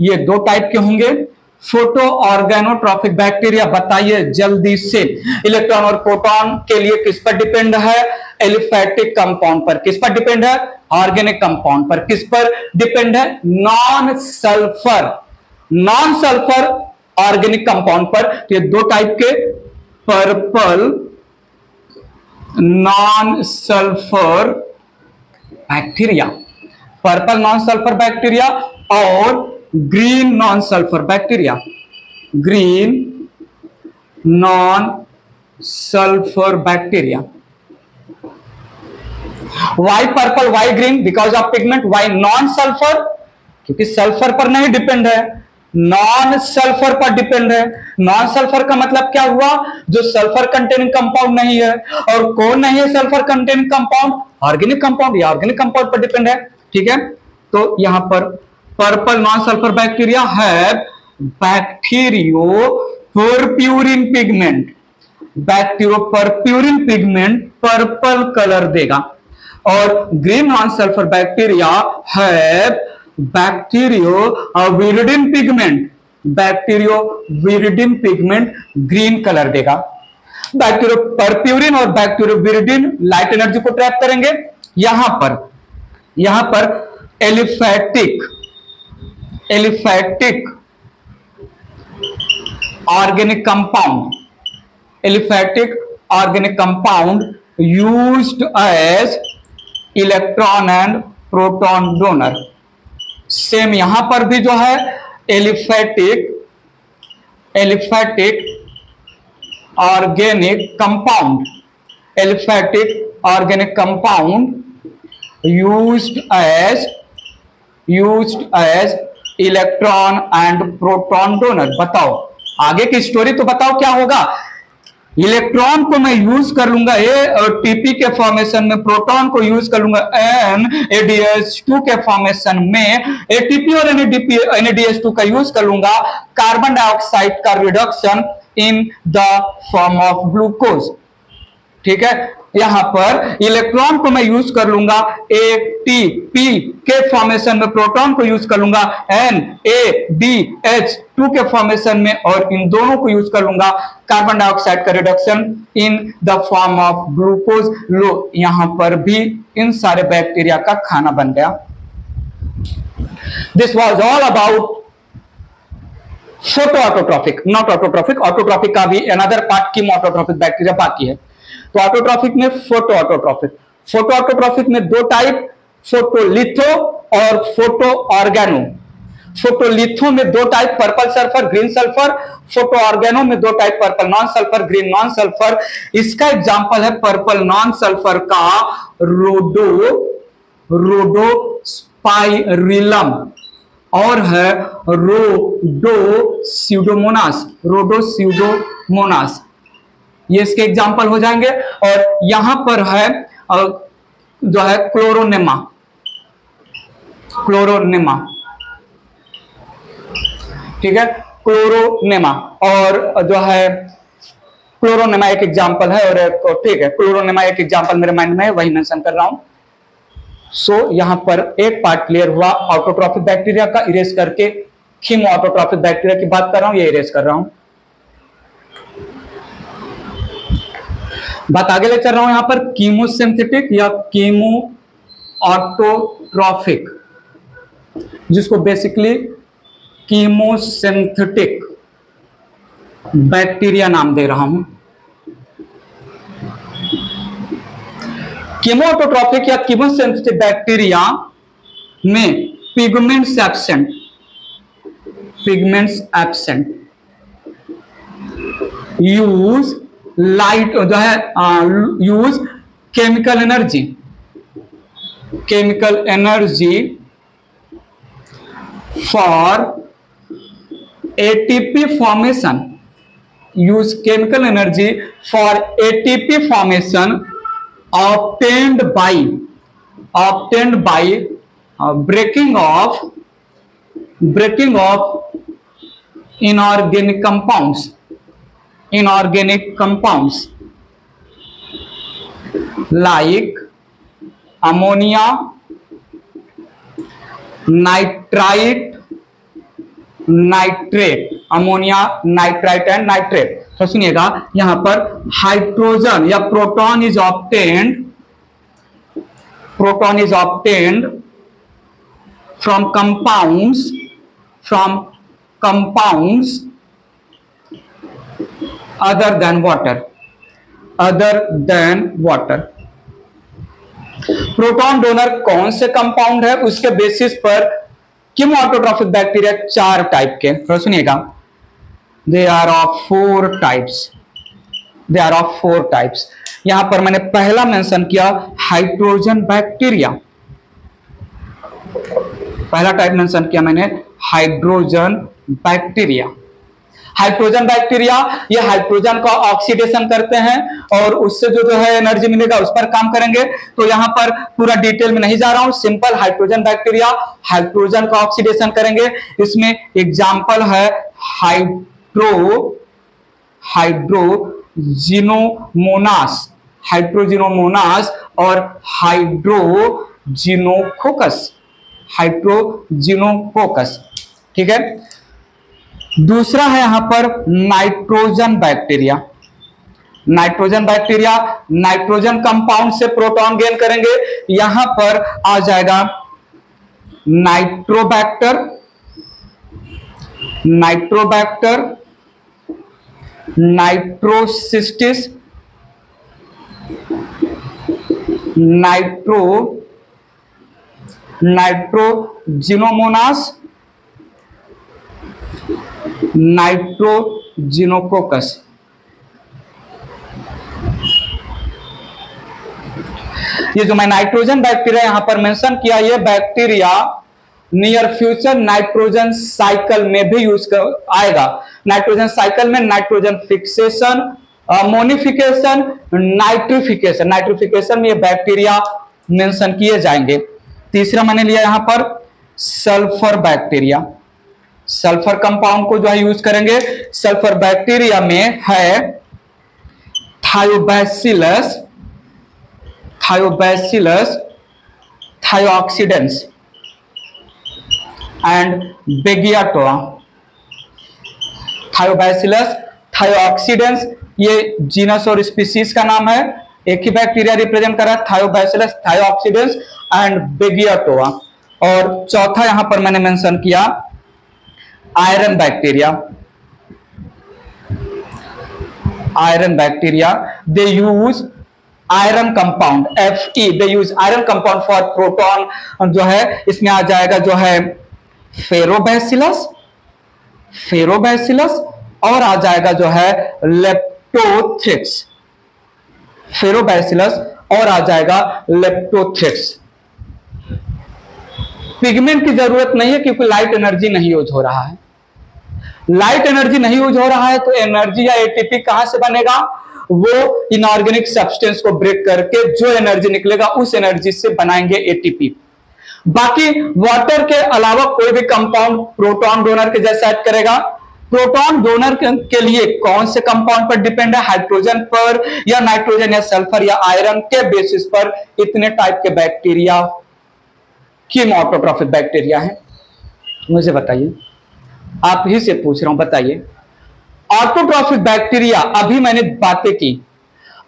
ये दो टाइप के होंगे। फोटो ऑर्गेनोट्रॉफिक बैक्टीरिया बताइए जल्दी से, इलेक्ट्रॉन और प्रोटॉन के लिए किस पर डिपेंड है? एलिफैटिक कंपाउंड पर। किस पर डिपेंड है? ऑर्गेनिक कंपाउंड पर। किस पर डिपेंड है? नॉन सल्फर ऑर्गेनिक कंपाउंड पर। ये दो टाइप के पर्पल नॉन सल्फर बैक्टीरिया और green non sulphur bacteria. Why purple, why green? Because of pigment. Why non sulphur? क्योंकि सल्फर पर नहीं डिपेंड है, नॉन सल्फर पर डिपेंड है। नॉन सल्फर का मतलब क्या हुआ? जो सल्फर कंटेनिंग कंपाउंड नहीं है। और कौन नहीं है sulphur containing compound? Organic compound. या ऑर्गेनिक कंपाउंड पर डिपेंड है, ठीक है। तो यहां पर पर्पल नॉन सल्फर बैक्टीरिया है बैक्टीरियो परप्यूरिन पिगमेंट पर्पल कलर देगा। और ग्रीन नॉन सल्फर बैक्टीरिया है bacterioviridin pigment, bacterioviridin pigment green colour देगा। बैक्टीरियो परप्यूरिन और बैक्टीरियोविरिडिन लाइट एनर्जी को ट्रैप करेंगे। यहां पर aliphatic organic compound used as electron and proton donor. Same यहां पर भी जो है aliphatic organic compound used as electron and proton donor. बताओ आगे की स्टोरी तो बताओ क्या होगा। इलेक्ट्रॉन को मैं यूज कर लूंगा ए और टीपी के फॉर्मेशन में, प्रोटॉन को यूज कर लूंगा NADH2 के फॉर्मेशन में, एटीपी और NADH2 का यूज कर लूंगा कार्बन डाइऑक्साइड का reduction in the form of glucose. ठीक है, यहां पर इलेक्ट्रॉन को मैं यूज कर लूंगा एटीपी के फॉर्मेशन में, प्रोटॉन को यूज कर लूंगा NADH2 के फॉर्मेशन में, और इन दोनों को यूज कर लूंगा कार्बन डाइऑक्साइड का reduction in the form of glucose. लो यहां पर भी इन सारे बैक्टीरिया का खाना बन गया। This was all about photo autotrophic, not autotrophic. Autotrophic का भी another part chemo autotrophic bacteria बाकी है। तो ऑटोट्रॉफिक में फोटो ऑटोट्रॉफिक में दो टाइप, फोटोलिथो और फोटो ऑर्गेनो। फोटोलिथो में दो type, purple sulphur, green sulphur. Photo organo में दो type, purple non sulphur, green non sulphur. इसका एग्जांपल है पर्पल नॉन सल्फर का रोडोस्पाइरिलम और है रोडोस्यूडोमोनास। ये इसके एग्जाम्पल हो जाएंगे। और यहां पर है जो है क्लोरोनेमा। ठीक है, क्लोरोनेमा और जो है क्लोरोनेमा एक एग्जाम्पल है, और ठीक है क्लोरोनेमा एक एग्जाम्पल मेरे माइंड में है, वही मेंशन कर रहा हूं। सो यहां पर एक पार्ट क्लियर हुआ ऑटोट्रॉफिक बैक्टीरिया का, इरेज करके कीमो ऑटोट्रॉफिक बैक्टीरिया की बात कर रहा हूं, ये इरेज कर रहा हूं। बात आगे ले चल रहा हूं यहां पर कीमोसिंथेटिक या कीमो ऑटोट्रॉफिक, जिसको बेसिकली कीमोसिंथेटिक बैक्टीरिया नाम दे रहा हूं। कीमो ऑटोट्रॉफिक या कीमोसिंथेटिक बैक्टीरिया में पिगमेंट्स एब्सेंट, यूज लाइट जो है use chemical energy for ATP formation, use chemical energy for ATP formation obtained by breaking of inorganic compounds like ammonia, ammonia, nitrite and nitrate. तो सुनिएगा यहां पर hydrogen या proton is obtained from compounds other than water. Proton donor कौन से compound है, उसके basis पर कीमो ऑटोट्रॉफिक बैक्टीरिया चार टाइप के, थोड़ा सुनिएगा। They are of four types. यहां पर मैंने पहला मेंशन किया हाइड्रोजन बैक्टीरिया, पहला टाइप मेंशन किया मैंने हाइड्रोजन बैक्टीरिया। ये हाइड्रोजन का ऑक्सीडेशन करते हैं और उससे जो है एनर्जी मिलेगा उस पर काम करेंगे। तो यहां पर पूरा डिटेल में नहीं जा रहा हूं, सिंपल हाइड्रोजन बैक्टीरिया हाइड्रोजन का ऑक्सीडेशन करेंगे। इसमें एग्जांपल है हाइड्रोजिनोमोनास और हाइड्रोजिनोकोकस। हाइड्रोजिनोकोकस। ठीक है, दूसरा है यहां पर nitrogen bacteria. Nitrogen bacteria nitrogen compound से प्रोटॉन गेन करेंगे, यहां पर आ जाएगा नाइट्रोबैक्टर, नाइट्रोबैक्टर, नाइट्रोसिस्टिस, नाइट्रोजिनोमोनास, नाइट्रोजिनोकोकस। ये जो मैं नाइट्रोजन बैक्टीरिया यहां पर मेंशन किया, ये bacteria near future nitrogen cycle में भी यूज आएगा। नाइट्रोजन साइकिल में नाइट्रोजन फिक्सेशन, मोनिफिकेशन, नाइट्रिफिकेशन, नाइट्रिफिकेशन में ये बैक्टीरिया मेंशन किए जाएंगे। तीसरा मैंने लिया यहां पर सल्फर बैक्टीरिया। सल्फर कंपाउंड को जो है यूज करेंगे। सल्फर बैक्टीरिया में है थायोबैसिलस, थायोबैसिलस थायोऑक्सीडेंस एंड बेगियाटोआ। थायोबैसिलस थायोऑक्सीडेंस ये जीनस और स्पीसीज का नाम है, एक ही बैक्टीरिया रिप्रेजेंट कर रहा है, थायोबैसिलस थायोऑक्सीडेंस एंड बेगियाटोआ। और चौथा यहां पर मैंने मेंशन किया iron bacteria. Iron bacteria they use iron compound Fe, they use iron compound for proton. जो है इसमें आ जाएगा जो है फेरोबैसिलस, फेरोबैसिलस, और आ जाएगा जो है लेप्टोथिक्स, फेरोबैसिलस और आ जाएगा लेप्टोथिक्स। पिगमेंट की जरूरत नहीं है क्योंकि लाइट एनर्जी नहीं यूज हो रहा है। लाइट एनर्जी नहीं यूज हो रहा है तो एनर्जी या एटीपी कहां से बनेगा? वो इनऑर्गेनिक सब्सटेंस को ब्रेक करके जो एनर्जी निकलेगा उस एनर्जी से बनाएंगे एटीपी। बाकी वाटर के अलावा कोई भी कंपाउंड प्रोटॉन डोनर के जैसा एक्ट करेगा। प्रोटॉन डोनर के लिए कौन से कंपाउंड पर डिपेंड है? हाइड्रोजन पर या नाइट्रोजन या सल्फर या आयरन के बेसिस पर इतने टाइप के बैक्टीरिया कीमो ऑटोट्रॉफिक बैक्टीरिया है। मुझे बताइए, आप ही से पूछ रहा हूं, बताइए ऑटोट्रॉफिक बैक्टीरिया, अभी मैंने बातें की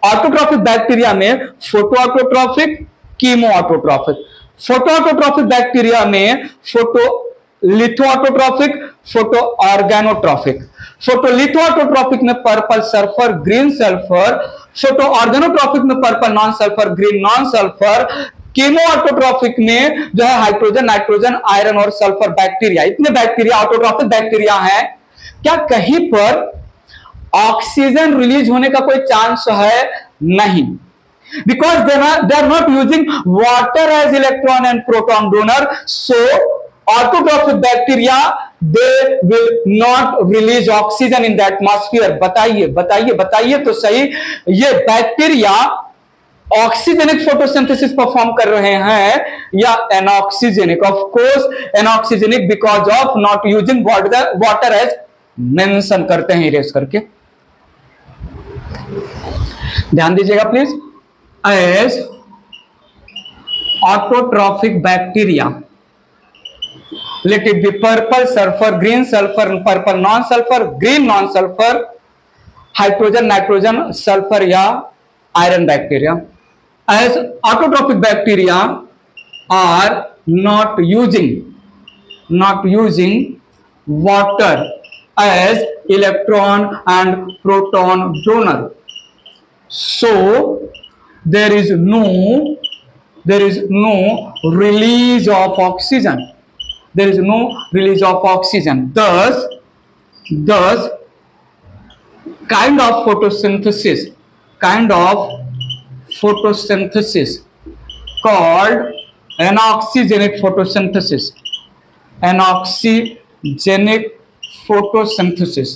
ऑटोट्रॉफिक बैक्टीरिया में photo autotrophic, chemoautotrophic. Photo autotrophic bacteria में photolithoautotrophic, photoorganotrophic. Photolithoautotrophic में purple sulphur, green sulphur. Photoorganotrophic में purple non sulphur, green non sulphur. Chemoautotrophic में जो है hydrogen, nitrogen, iron और sulphur bacteria. इतने bacteria autotrophic bacteria हैं। क्या कहीं पर ऑक्सीजन रिलीज होने का कोई चांस है? नहीं, because they are not using water as electron and proton donor. So autotrophic bacteria they will not release oxygen in the atmosphere. बताइए बताइए बताइए तो सही, ये बैक्टीरिया ऑक्सीजेनिक फोटोसिंथेसिस परफॉर्म कर रहे हैं या anoxygenic? Of course anoxygenic, because of not using water as mention करते हैं इरेज करके। ध्यान दीजिएगा प्लीज। As autotrophic bacteria, let it be purple sulphur, green sulphur, purple non sulphur, green non sulphur, hydrogen, nitrogen, sulphur या iron bacteria. As autotrophic bacteria are not using water as electron and proton donor, so there is no release of oxygen. There is no release of oxygen. Thus kind of photosynthesis called anoxygenic photosynthesis. Anoxygenic photosynthesis.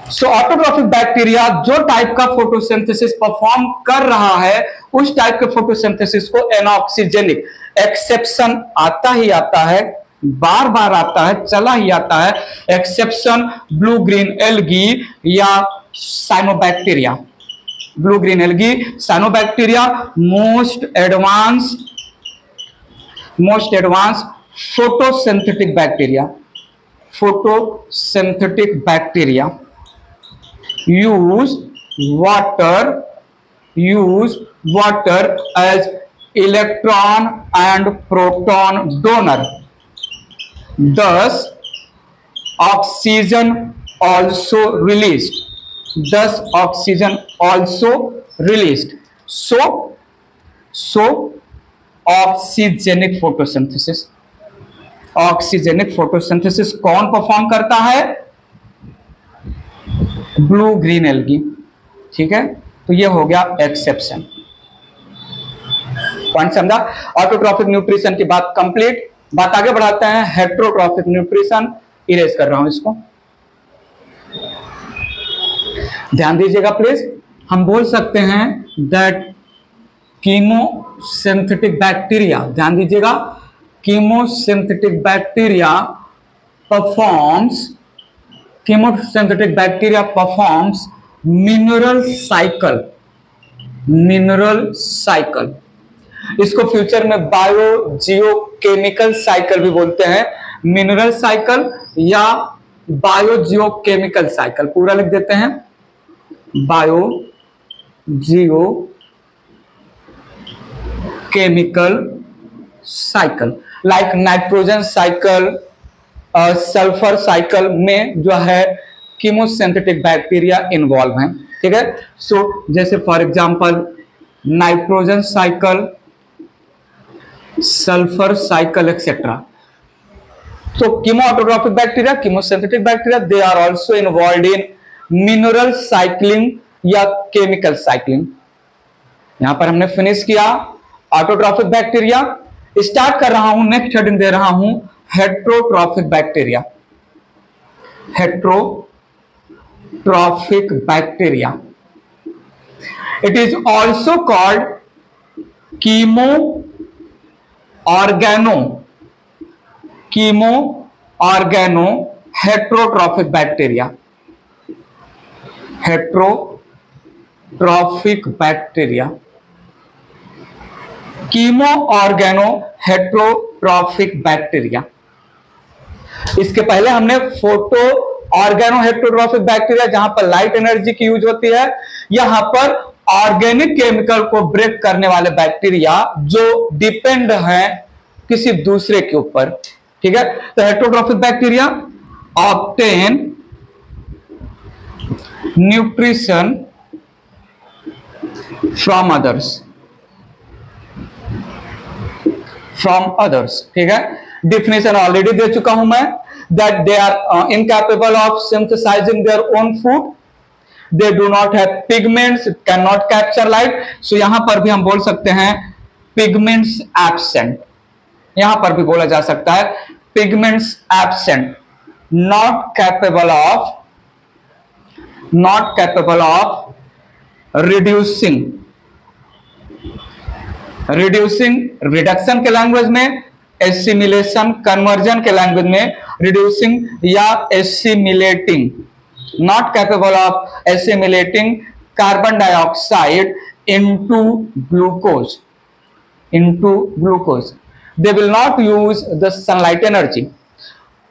So autotrophic bacteria जो type का photosynthesis perform कर रहा है उस type के photosynthesis को anoxygenic. Exception आता ही आता है, बार बार आता है, चला ही आता है। एक्सेप्शन ब्लू ग्रीन एल्गी या cyanobacteria. Blue green algae, cyanobacteria most advance most advanced photosynthetic bacteria. Photosynthetic bacteria use water as electron and proton donor. Thus oxygen also released. So oxygenic photosynthesis कौन perform करता है? Blue green algae. ठीक है, तो ये हो गया exception. Point समझा? ऑटोट्रॉफिक न्यूट्रिशन की बात कंप्लीट। बात आगे बढ़ाते हैं। हेट्रोट्रॉफिक न्यूट्रिशन, इरेज कर रहा हूं इसको, ध्यान दीजिएगा प्लीज। हम बोल सकते हैं दैट कीमोसिंथेटिक बैक्टीरिया, ध्यान दीजिएगा, chemosynthetic bacteria performs mineral cycle. इसको फ्यूचर में बायो जियोकेमिकल साइकिल भी बोलते हैं। मिनरल साइकिल या बायो जियोकेमिकल साइकिल, पूरा लिख देते हैं, biogeochemical cycle. Like nitrogen cycle, sulphur cycle में जो है कीमोसिंथेटिक बैक्टीरिया इन्वॉल्व हैं। ठीक है, सो जैसे for example nitrogen cycle, sulphur cycle etcetera. तो chemoautotrophic bacteria, chemosynthetic bacteria, they are also involved in mineral cycling या chemical cycling. यहां पर हमने फिनिश किया ऑटोट्रॉफिक बैक्टीरिया। स्टार्ट कर रहा हूं, नेक्स्ट हेडिंग दे रहा हूं heterotrophic bacteria. Heterotrophic bacteria, it is also called chemo organo heterotrophic bacteria. Heterotrophic bacteria, chemo organo heterotrophic bacteria. इसके पहले हमने फोटो ऑर्गेनो हेट्रोट्रॉफिक बैक्टीरिया, जहां पर लाइट एनर्जी की यूज होती है, यहां पर ऑर्गेनिक केमिकल को ब्रेक करने वाले बैक्टीरिया जो डिपेंड हैं किसी दूसरे के ऊपर। ठीक है, तो heterotrophic bacteria obtain nutrition from others. ठीक है, डिफिनेशन ऑलरेडी दे चुका हूं मैं, that they are incapable of synthesising their own food, they do not have pigments, can not capture light. So यहां पर भी हम बोल सकते हैं पिगमेंट्स एब्सेंट, यहां पर भी बोला जा सकता है pigments absent, not capable of reduction के लैंग्वेज में, एसिमिलेशन कन्वर्जन के लैंग्वेज में रिड्यूसिंग या assimilating, not capable of assimilating carbon dioxide into glucose. They will not use the sunlight energy.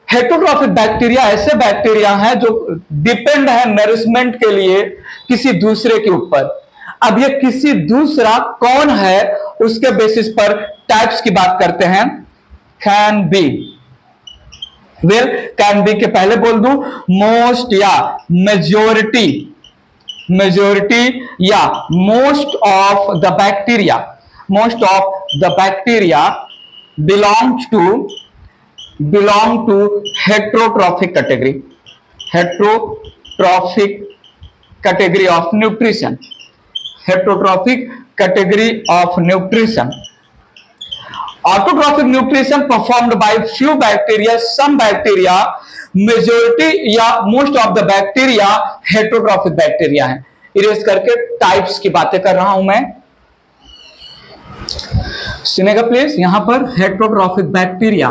Heterotrophic bacteria ऐसे बैक्टीरिया हैं जो डिपेंड है nourishment के लिए किसी दूसरे के ऊपर। अब ये किसी दूसरा कौन है उसके बेसिस पर टाइप्स की बात करते हैं। Can be, well can be के पहले बोल दूं मोस्ट या मेजोरिटी या most of the bacteria belong to heterotrophic category of nutrition. Autotrophic nutrition performed by few bacteria, some bacteria, majority या most of the bacteria heterotrophic bacteria हैं। Erase करके types की बातें कर रहा हूं मैं, सुनेगा प्लीज। यहां पर heterotrophic bacteria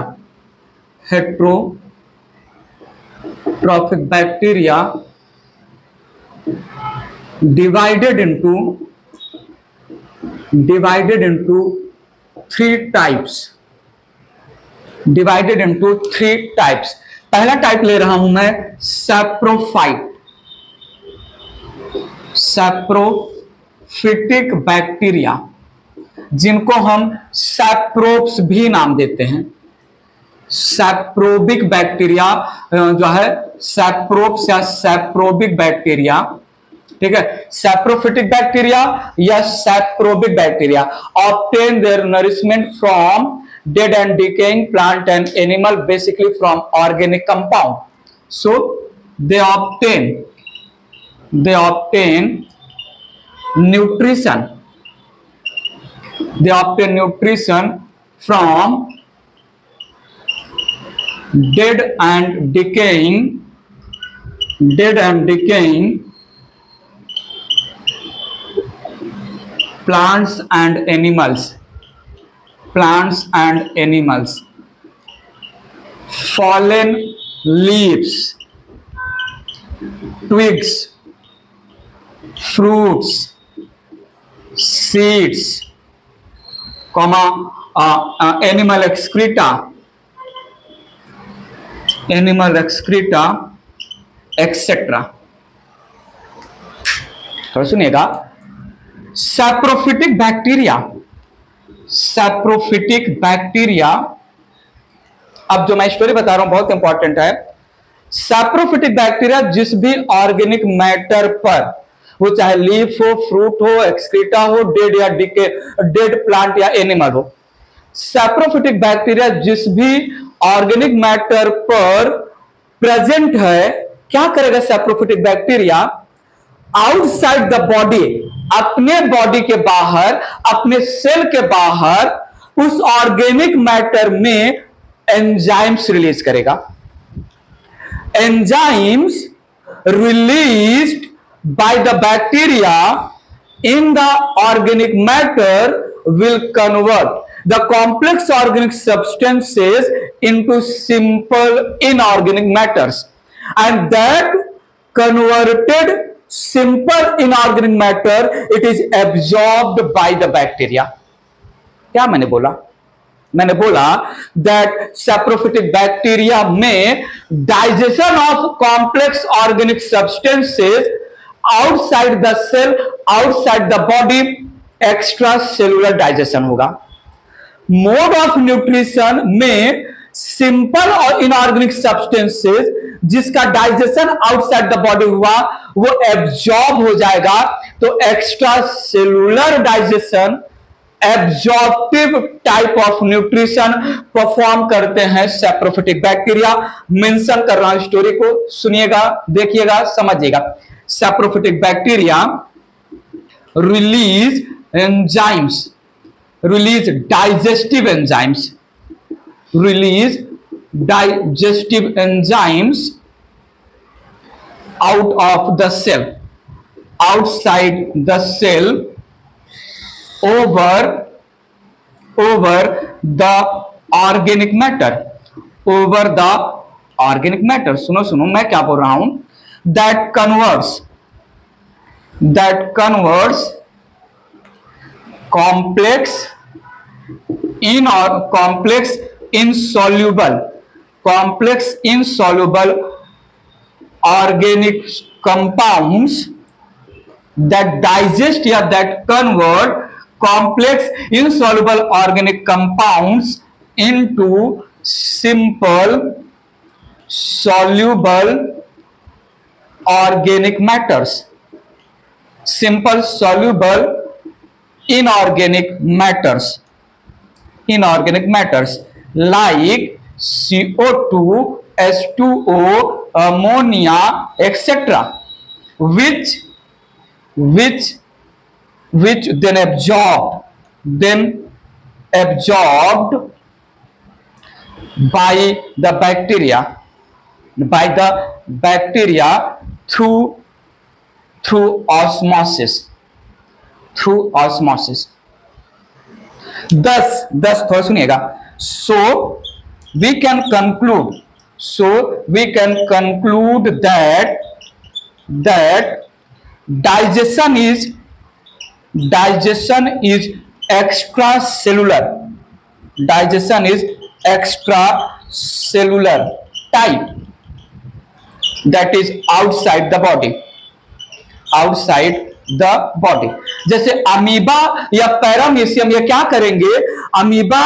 divided into 3 types. Divided into 3 types. पहला टाइप ले रहा हूं मैं सैप्रोफाइट, सैप्रोफिटिक बैक्टीरिया, जिनको हम सैप्रोब्स भी नाम देते हैं। सैप्रोबिक बैक्टीरिया जो है सैप्रोब्स या सैप्रोबिक बैक्टीरिया, ठीक है, सैप्रोफिटिक बैक्टीरिया या saprobic bacteria obtain their nourishment from dead and decaying plant and animal, basically from organic compound. So they obtain nutrition, from dead and decaying plants and animals, fallen leaves, twigs, fruits, seeds, animal excreta, etc. थोड़ा सुनिएगा। Saprophytic bacteria, अब जो मैं story बता रहा हूं बहुत important है। सैप्रोफिटिक बैक्टीरिया जिस भी ऑर्गेनिक मैटर पर, वो चाहे लीफ हो, फ्रूट हो, एक्सक्रीटा हो, डेड या डेड प्लांट या एनिमल हो, सैप्रोफिटिक बैक्टीरिया जिस भी ऑर्गेनिक मैटर पर प्रेजेंट है, क्या करेगा saprophytic bacteria? Outside the body, अपने बॉडी के बाहर, अपने सेल के बाहर उस ऑर्गेनिक मैटर में एंजाइम्स रिलीज करेगा। Enzymes released by the bacteria in the organic matter will convert the complex organic substances into simple inorganic matters, and that converted simple inorganic matter, it is absorbed by the bacteria. क्या मैंने बोला that saprophytic bacteria में digestion of complex organic substances outside the cell, outside the body, extra cellular digestion होगा। Mode of nutrition में simple और inorganic substances जिसका digestion outside the body हुआ वो एब्जॉर्ब हो जाएगा, तो extra cellular digestion, absorptive type of nutrition perform करते हैं सैप्रोफिटिक बैक्टीरिया। मेंशन कर रहा हूं स्टोरी को, सुनिएगा, देखिएगा, समझिएगा। Saprophytic bacteria release digestive enzymes out of the cell, outside the cell, over the organic matter, सुनो मैं क्या बोल रहा हूं, that converts complex insoluble organic compounds, that digest या that convert complex insoluble organic compounds into simple soluble organic matters, simple soluble inorganic matters like CO2, H2O, ammonia, etc., which then absorbed by the bacteria through osmosis. Thus थोड़ा सुनिएगा। So we can conclude that digestion is extracellular. Extra cellular type, that is outside the body, outside the body. जैसे amoeba या paramecium ये क्या करेंगे, amoeba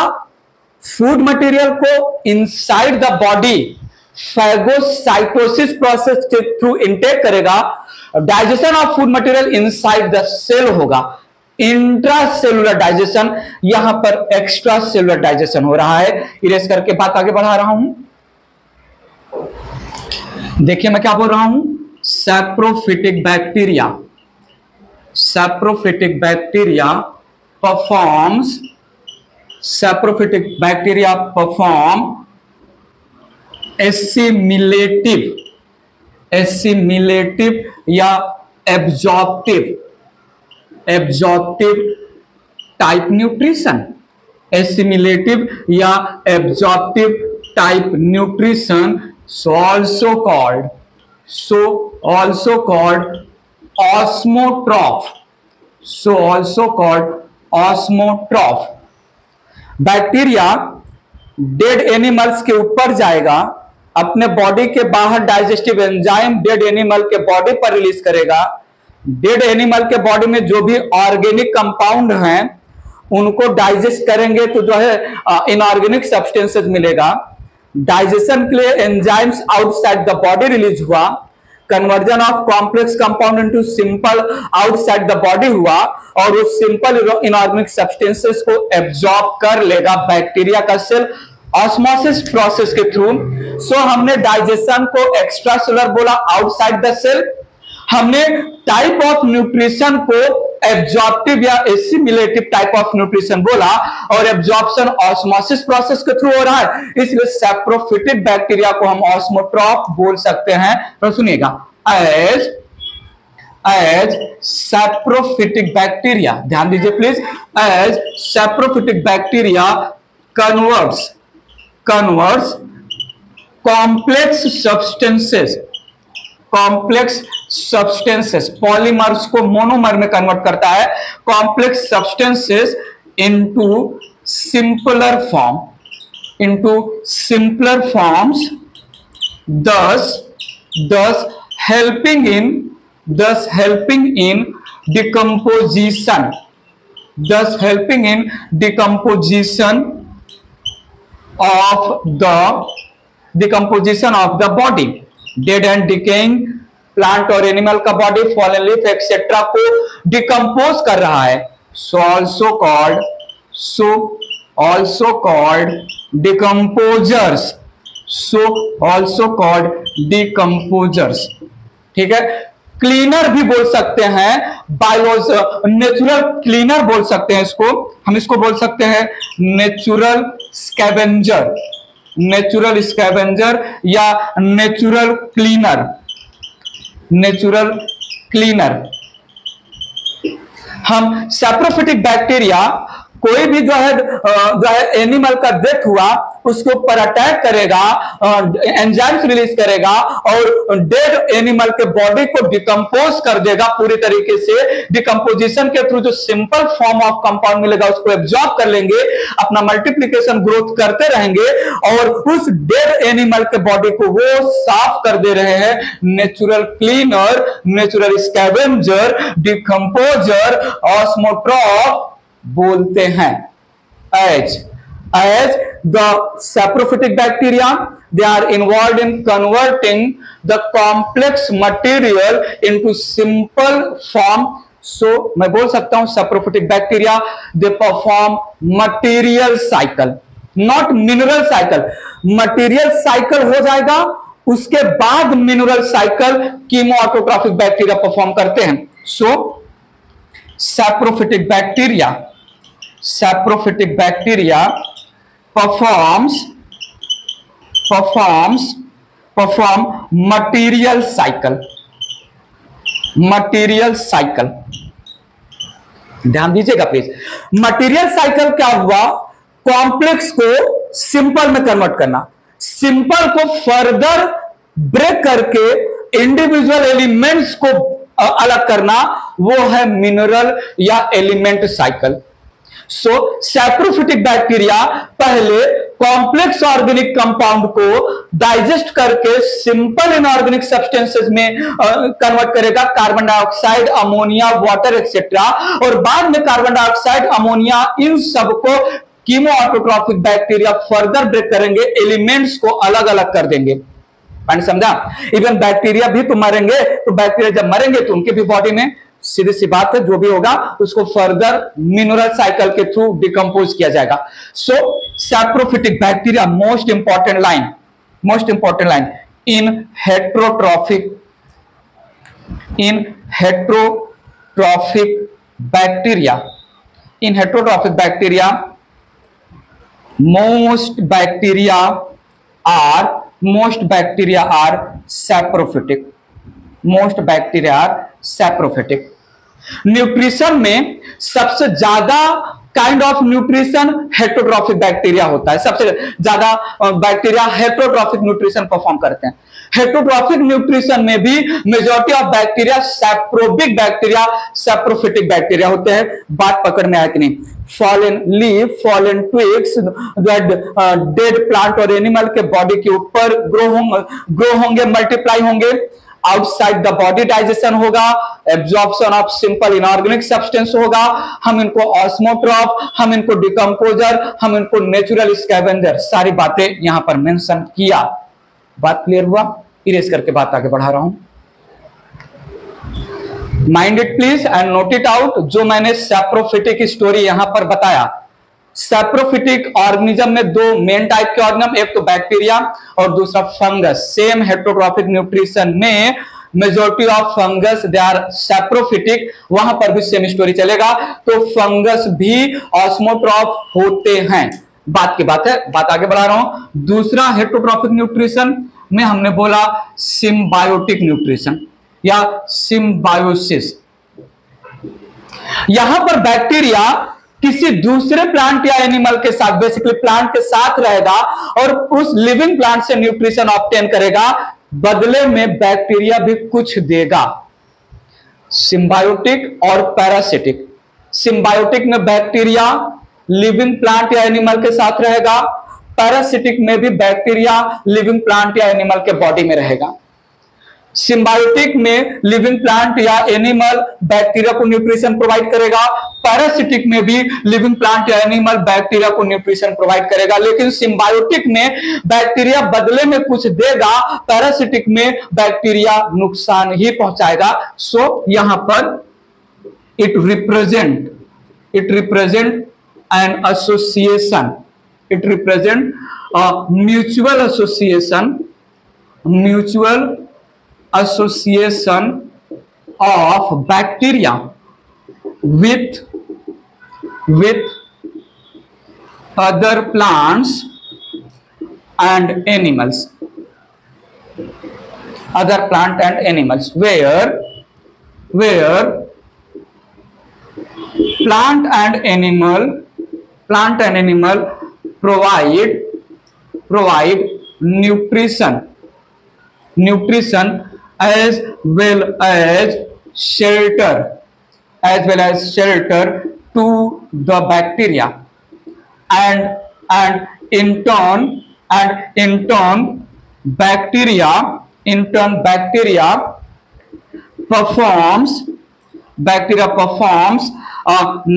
food material को inside the body phagocytosis process के through intake करेगा, digestion of food material inside the cell होगा, intracellular digestion, यहां पर एक्स्ट्रा सेलुलर डाइजेशन हो रहा है। इरेज करके बात आगे बढ़ा रहा हूं, देखिए मैं क्या बोल रहा हूं, saprophytic bacteria, saprophytic bacteria performs, saprophytic bacteria perform assimilative, assimilative या absorptive, absorptive type nutrition, assimilative या absorptive type nutrition, so also called osmotroph, so also called osmotroph। Bacteria dead animals के ऊपर जाएगा, अपने बॉडी के बाहर डाइजेस्टिव एंजाइम डेड एनिमल के body पर रिलीज करेगा, डेड एनिमल के बॉडी में जो भी ऑर्गेनिक कंपाउंड हैं उनको डाइजेस्ट करेंगे तो जो है इनऑर्गेनिक सब्सटेंसेस मिलेगा, डाइजेशन के लिए enzymes outside the body release हुआ, conversion of complex compound into simple outside the body हुआ, और उस सिंपल इनऑर्गेनिक सब्सटेंसेस को एब्जॉर्ब कर लेगा बैक्टीरिया का सेल ऑस्मोसिस प्रोसेस के थ्रू। सो हमने डाइजेशन को एक्स्ट्रा सेलुलर बोला, आउटसाइड द सेल, हमने टाइप ऑफ न्यूट्रिशन को एब्जॉर्प्टिव या एसिमिलेटिव टाइप ऑफ न्यूट्रिशन बोला, और एब्जॉर्प्शन ऑस्मोसिस प्रोसेस के थ्रू हो रहा है, इसलिए सैप्रोफिटिक बैक्टीरिया को हम ऑस्मोट्रॉफ बोल सकते हैं। तो सुनिएगा, एज सैप्रोफिटिक बैक्टीरिया, ध्यान दीजिए please, as saprophytic bacteria converts complex substances, polymers को मोनोमर में कन्वर्ट करता है, complex substances into simpler forms, thus helping in decomposition, of the body, dead and decaying plant और एनिमल का बॉडी, फॉलन लीफ एक्सेट्रा को decompose कर रहा है। सो ऑल्सो कॉल्ड डिकम्पोजर्स, ठीक है। क्लीनर भी बोल सकते हैं, नेचुरल क्लीनर बोल सकते हैं इसको, हम इसको बोल सकते हैं नेचुरल स्कैवेंजर या नेचुरल क्लीनर। हम सैप्रोफिटिक बैक्टीरिया कोई भी जो है एनिमल का डेथ हुआ उसके ऊपर अटैक करेगा, एंजाइम्स रिलीज करेगा और डेड एनिमल के बॉडी को डिकम्पोज कर देगा पूरी तरीके से। डिकम्पोजिशन के थ्रू जो सिंपल फॉर्म ऑफ कंपाउंड मिलेगा उसको एब्जॉर्ब कर लेंगे, अपना मल्टीप्लिकेशन ग्रोथ करते रहेंगे और उस डेड एनिमल के बॉडी को वो साफ कर दे रहे हैं। Natural cleaner, natural scavenger, decomposer, osmotroph बोलते हैं। As the saprophytic bacteria, they are involved in converting the complex material into simple form. So मैं बोल सकता हूं saprophytic bacteria they perform material cycle, not mineral cycle. material cycle हो जाएगा, उसके बाद mineral cycle chemoautotrophic bacteria perform करते हैं। So saprophytic bacteria perform material cycle। ध्यान दीजिएगा प्लीज। मटेरियल साइकिल क्या हुआ? कॉम्प्लेक्स को सिंपल में कन्वर्ट करना, सिंपल को फर्दर ब्रेक करके इंडिविजुअल एलिमेंट्स को अलग करना, वो है मिनरल या element cycle. So saprophytic bacteria पहले कॉम्प्लेक्स ऑर्गेनिक कंपाउंड को डाइजेस्ट करके सिंपल इनऑर्गेनिक सब्सटेंसेस में कन्वर्ट करेगा, carbon dioxide, ammonia, water etcetera, और बाद में कार्बन डाइऑक्साइड, अमोनिया, इन सबको chemo autotrophic bacteria further break करेंगे, एलिमेंट्स को अलग अलग कर देंगे। मैंने समझा? इवन बैक्टीरिया भी तो मरेंगे, तो बैक्टीरिया जब मरेंगे तो उनके भी बॉडी में सीधी सी बात है, जो भी होगा उसको फर्दर मिनरल साइकिल के थ्रू डिकम्पोज किया जाएगा। So saprophytic bacteria, most important line in heterotrophic bacteria, most bacteria are saprophytic. न्यूट्रिशन में सबसे ज्यादा kind of nutrition heterotrophic bacteria होता है। सबसे ज्यादा बैक्टीरिया हेटरोट्रॉफिक न्यूट्रिशन परफॉर्म करते हैं। हेटरोट्रॉफिक न्यूट्रिशन में भी majority of bacteria saprobic bacteria, saprophytic bacteria होते हैं। बात पकड़ में आया कि नहीं? Fallen leaf, fallen twigs, dead plant और एनिमल के बॉडी के ऊपर ग्रो होंगे, मल्टीप्लाई होंगे। आउटसाइड द बॉडी डाइजेशन होगा, absorption of simple inorganic substance होगा। हम इनको ऑस्मोट्रॉफ, हम इनको डिकम्पोजर, हम इनको नेचुरल स्कैवेंजर, सारी बातें यहां पर मेंशन किया। बात क्लियर हुआ? इरेज करके बात आगे बढ़ा रहा हूं। Mind it please and note it out. जो मैंने सैप्रोफिटिक स्टोरी यहां पर बताया, सैप्रोफिटिक ऑर्गेनिज्म में दो मेन टाइप के ऑर्गेनिज्म, एक तो बैक्टीरिया और दूसरा फंगस। सेम हेटरोट्रॉफिक न्यूट्रिशन में majority of fungus they are saprophytic, वहां पर भी सेम स्टोरी चलेगा। तो फंगस भी ऑस्मोट्रॉफ होते हैं। बात की बात है, बात आगे बढ़ा रहा हूं। दूसरा हेटरोट्रॉफिक न्यूट्रिशन में हमने बोला सिम्बायोटिक न्यूट्रिशन या सिम्बायोसिस। यहां पर बैक्टीरिया किसी दूसरे प्लांट या एनिमल के साथ, बेसिकली प्लांट के साथ रहेगा और उस लिविंग प्लांट से न्यूट्रिशन ऑब्टेन करेगा, बदले में बैक्टीरिया भी कुछ देगा। सिम्बायोटिक और पैरासिटिक। सिम्बायोटिक में बैक्टीरिया लिविंग प्लांट या एनिमल के साथ रहेगा, पैरासिटिक में भी बैक्टीरिया लिविंग प्लांट या एनिमल के बॉडी में रहेगा। सिम्बायोटिक में लिविंग प्लांट या एनिमल बैक्टीरिया को न्यूट्रिशन प्रोवाइड करेगा, पैरासिटिक में भी लिविंग प्लांट या एनिमल बैक्टीरिया को न्यूट्रिशन प्रोवाइड करेगा। लेकिन सिम्बायोटिक में बैक्टीरिया बदले में कुछ देगा, पैरासिटिक में बैक्टीरिया नुकसान ही पहुंचाएगा। सो यहां पर it represent an association, it represent mutual association of bacteria with other plants and animals, where plant and animal provide nutrition as well as shelter to the bacteria, and in turn bacteria performs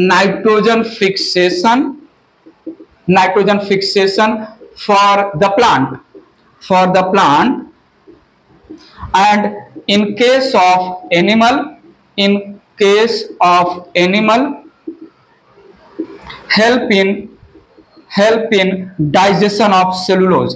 nitrogen fixation for the plant, and in case of animal help in digestion of cellulose,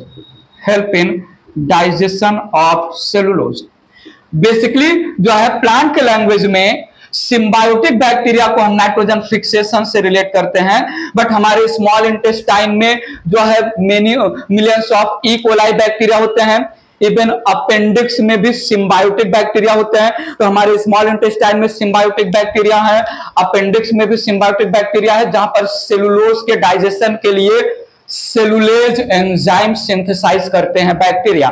basically जो है plant के language में symbiotic bacteria को हम nitrogen fixation से relate करते हैं, but हमारे स्मॉल इंटेस्टाइन में जो है many millions of E coli bacteria होते हैं। इवन अपेंडिक्स में भी सिम्बायोटिक बैक्टीरिया होते हैं। तो हमारे स्मॉल इंटेस्टाइन में सिम्बायोटिक बैक्टीरिया है, अपेंडिक्स में भी सिम्बायोटिक बैक्टीरिया है, जहां पर सेलुलोज के डाइजेशन के लिए सेलुलेज एंजाइम सिंथेसाइज करते हैं बैक्टीरिया।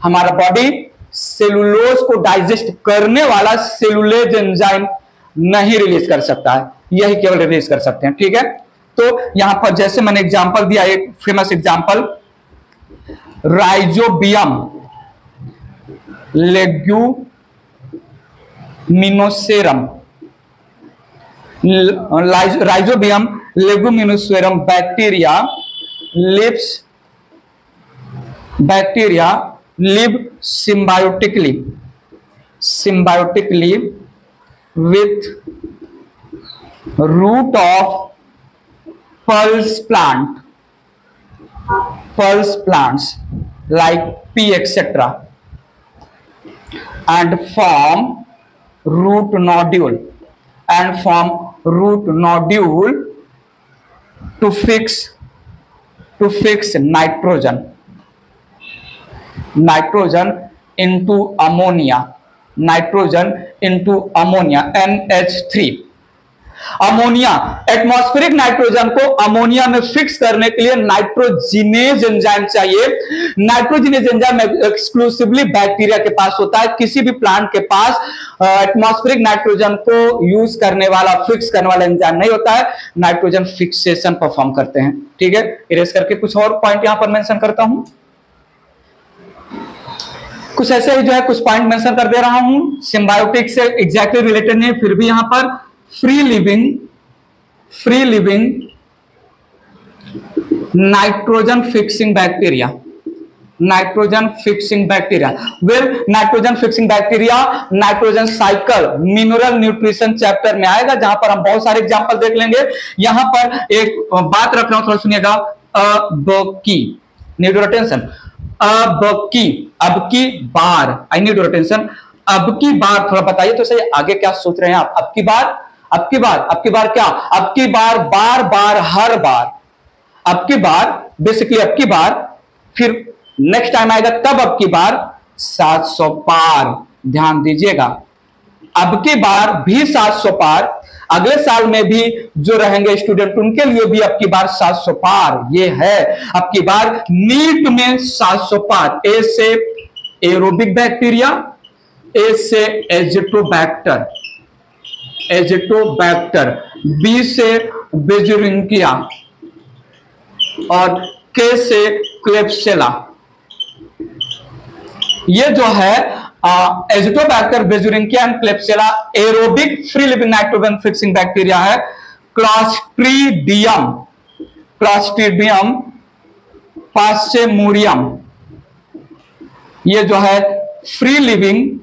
हमारा बॉडी सेलुलोज को डाइजेस्ट करने वाला सेलुलेज एंजाइम नहीं रिलीज कर सकता है, यही केवल रिलीज कर सकते हैं। ठीक है, तो यहां पर जैसे मैंने एग्जांपल दिया, एक famous example, Rhizobium leguminosarum, Rhizobium leguminosarum bacteria live symbiotically with root of pulse plants like pea etc. and form root nodule to fix nitrogen into ammonia NH3। Ammonia, atmospheric nitrogen को ammonia में fix करने के लिए nitrogenase enzyme चाहिए। Nitrogenase enzyme exclusively bacteria के पास होता है, किसी भी प्लांट के पास एटमॉस्फेरिक नाइट्रोजन को यूज करने वाला, फिक्स करने वाला एंजाइम नहीं होता है। नाइट्रोजन फिक्सेशन परफॉर्म करते हैं। ठीक है, इरेज करके कुछ और पॉइंट यहां पर मेंशन करता हूं, कुछ ऐसे ही जो है कुछ पॉइंट मेंशन कर दे रहा हूं, सिम्बायोटिक से एग्जैक्टली रिलेटेड नहीं, फिर भी यहां पर free living nitrogen fixing bacteria well nitrogen fixing bacteria nitrogen cycle mineral nutrition chapter में आएगा, जहां पर हम बहुत सारे एग्जांपल देख लेंगे। यहां पर एक बात रख रहा हूं, थोड़ा सुनिएगा, अबकी, नीड योर अटेंशन, अब की बार, आई नीड योर अटेंशन, अब की बार, थोड़ा बताइए तो सही आगे क्या सोच रहे हैं आप। अब की बार क्या, अब की बार, बार, हर बार, अब की बार, बेसिकली अब की बार, फिर नेक्स्ट टाइम आएगा तब अब की बार 700 पार, ध्यान दीजिएगा, अब की बार भी 700 पार, अगले साल में भी जो रहेंगे स्टूडेंट उनके लिए भी अब की बार 700 पार, ये है अब की बार। नीट में 700 पार, ए से एरोबिक बैक्टीरिया, ए से एजिटोबैक्टर, बी से बेजुरिंकिया और के से क्लेप्सिला। ये जो है Azotobacter, Beijerinckia and Klebsiella aerobic free living nitrogen fixing bacteria है। क्लॉस्ट्रीडियम पासेमोरियम, ये जो है फ्री लिविंग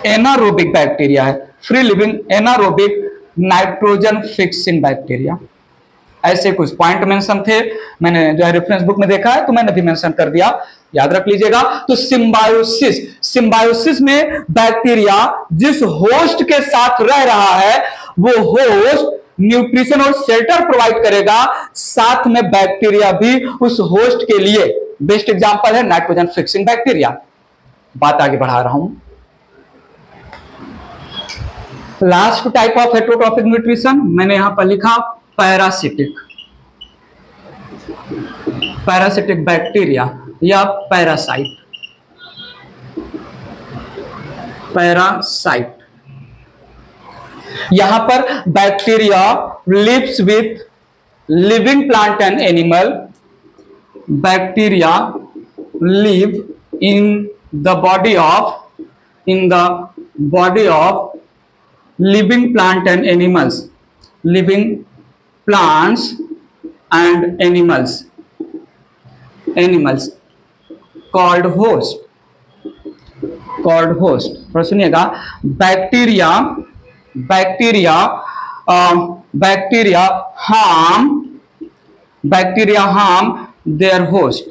एनारोबिक बैक्टीरिया है, free living anaerobic nitrogen fixing bacteria. ऐसे कुछ पॉइंट मेंशन थे, मैंने जो है रेफरेंस बुक में देखा है तो मैंने भी मेंशन कर दिया, याद रख लीजिएगा। तो सिम्बायोसिस में बैक्टीरिया जिस होस्ट के साथ रह रहा है वो होस्ट न्यूट्रिशन और शेल्टर प्रोवाइड करेगा, साथ में बैक्टीरिया भी उस होस्ट के लिए, बेस्ट एग्जांपल है नाइट्रोजन फिक्सिंग बैक्टीरिया। बात आगे बढ़ा रहा हूं। Last type of heterotrophic nutrition मैंने यहां पर लिखा पैरासिटिक बैक्टीरिया या पैरासाइट। यहां पर bacteria lives with living plant and animal, bacteria live in the body of living plant and animals, living plants and animals called host। थोड़ा सुनिएगा, bacteria harm their host,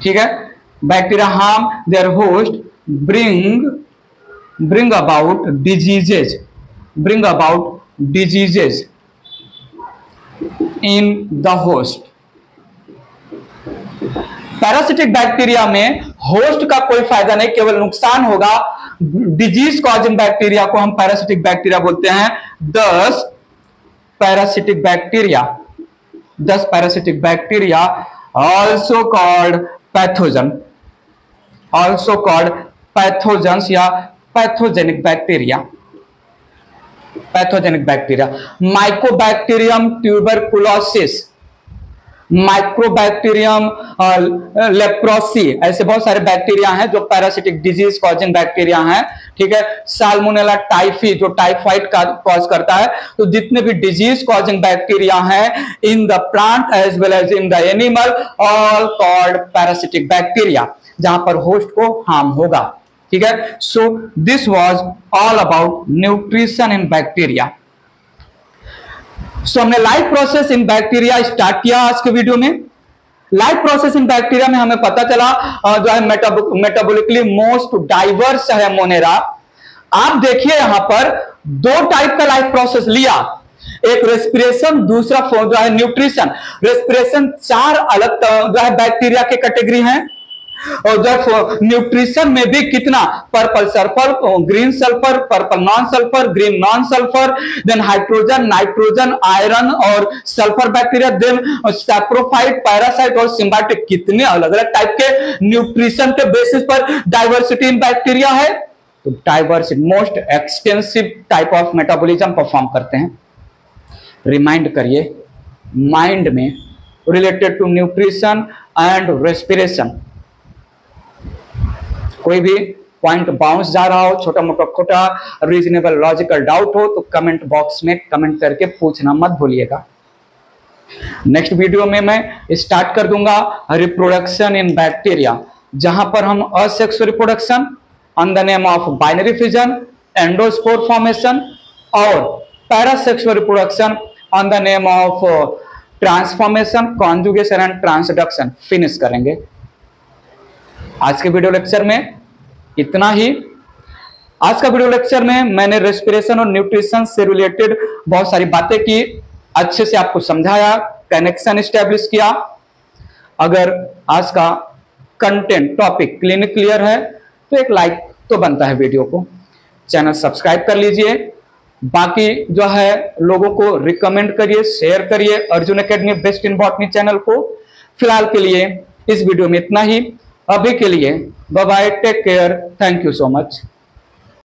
ठीक है, bacteria harm their host, bring about diseases in the host। Parasitic bacteria में host का कोई फायदा नहीं, केवल नुकसान होगा। डिजीज कॉजिंग बैक्टीरिया को हम पैरासिटिक बैक्टीरिया बोलते हैं। 10 parasitic bacteria also called pathogens या pathogenic bacteria, pathogenic bacteria, Mycobacterium tuberculosis, mycobacterium leprosy, ऐसे बहुत सारे बैक्टीरिया हैं जो पैरासिटिक डिजीज कॉजिंग बैक्टीरिया हैं। ठीक है, साल्मोनेला टाइफी जो टाइफाइड का कॉज करता है। तो जितने भी डिजीज कॉजिंग बैक्टीरिया हैं in the plant as well as in the animal, all called parasitic bacteria, जहां पर होस्ट को हार्म होगा। ठीक है, so this was all about nutrition in bacteria. So हमने life process in bacteria start किया आज के वीडियो में। लाइफ प्रोसेस इन बैक्टीरिया में हमें पता चला जो है मेटाबॉलिकली मोस्ट डाइवर्स है मोनेरा। आप देखिए यहां पर दो टाइप का लाइफ प्रोसेस लिया, एक रेस्पिरेशन, दूसरा जो है न्यूट्रिशन। रेस्पिरेशन चार अलग जो है बैक्टीरिया के कैटेगरी हैं, और जब न्यूट्रिशन में भी कितना, purple sulphur, green sulphur, purple non sulphur, green non sulphur, then hydrogen, nitrogen, iron और sulphur bacteria, then saprophyte, parasite और सिम्बायोटिक। कितने अलग अलग टाइप के न्यूट्रिशन के बेसिस पर डाइवर्सिटी इन बैक्टीरिया है। तो diversity most extensive type of metabolism perform करते हैं। रिमाइंड करिए माइंड में related to nutrition and respiration, कोई भी पॉइंट बाउंस जा रहा हो, छोटा मोटा खोटा रीजनेबल लॉजिकल डाउट हो तो कमेंट बॉक्स में कमेंट करके पूछना मत भूलिएगा। नेक्स्ट वीडियो में मैं स्टार्ट कर दूंगा रिप्रोडक्शन इन बैक्टीरिया, जहां पर हम asexual reproduction on the name of binary fission, endospore formation और parasexual reproduction on the name of transformation, conjugation and transduction finish करेंगे। आज के वीडियो लेक्चर में इतना ही। आज का वीडियो लेक्चर में मैंने रेस्पिरेशन और न्यूट्रिशन से रिलेटेड बहुत सारी बातें की, अच्छे से आपको समझाया, कनेक्शन एस्टेब्लिश किया। अगर आज का कंटेंट टॉपिक क्लियर है तो एक लाइक तो बनता है वीडियो को, चैनल सब्सक्राइब कर लीजिए, बाकी जो है लोगों को रिकमेंड करिए, शेयर करिए Arjun academy best in botany channel को। फिलहाल के लिए इस वीडियो में इतना ही। अभी के लिए bye bye, take care, thank you so much.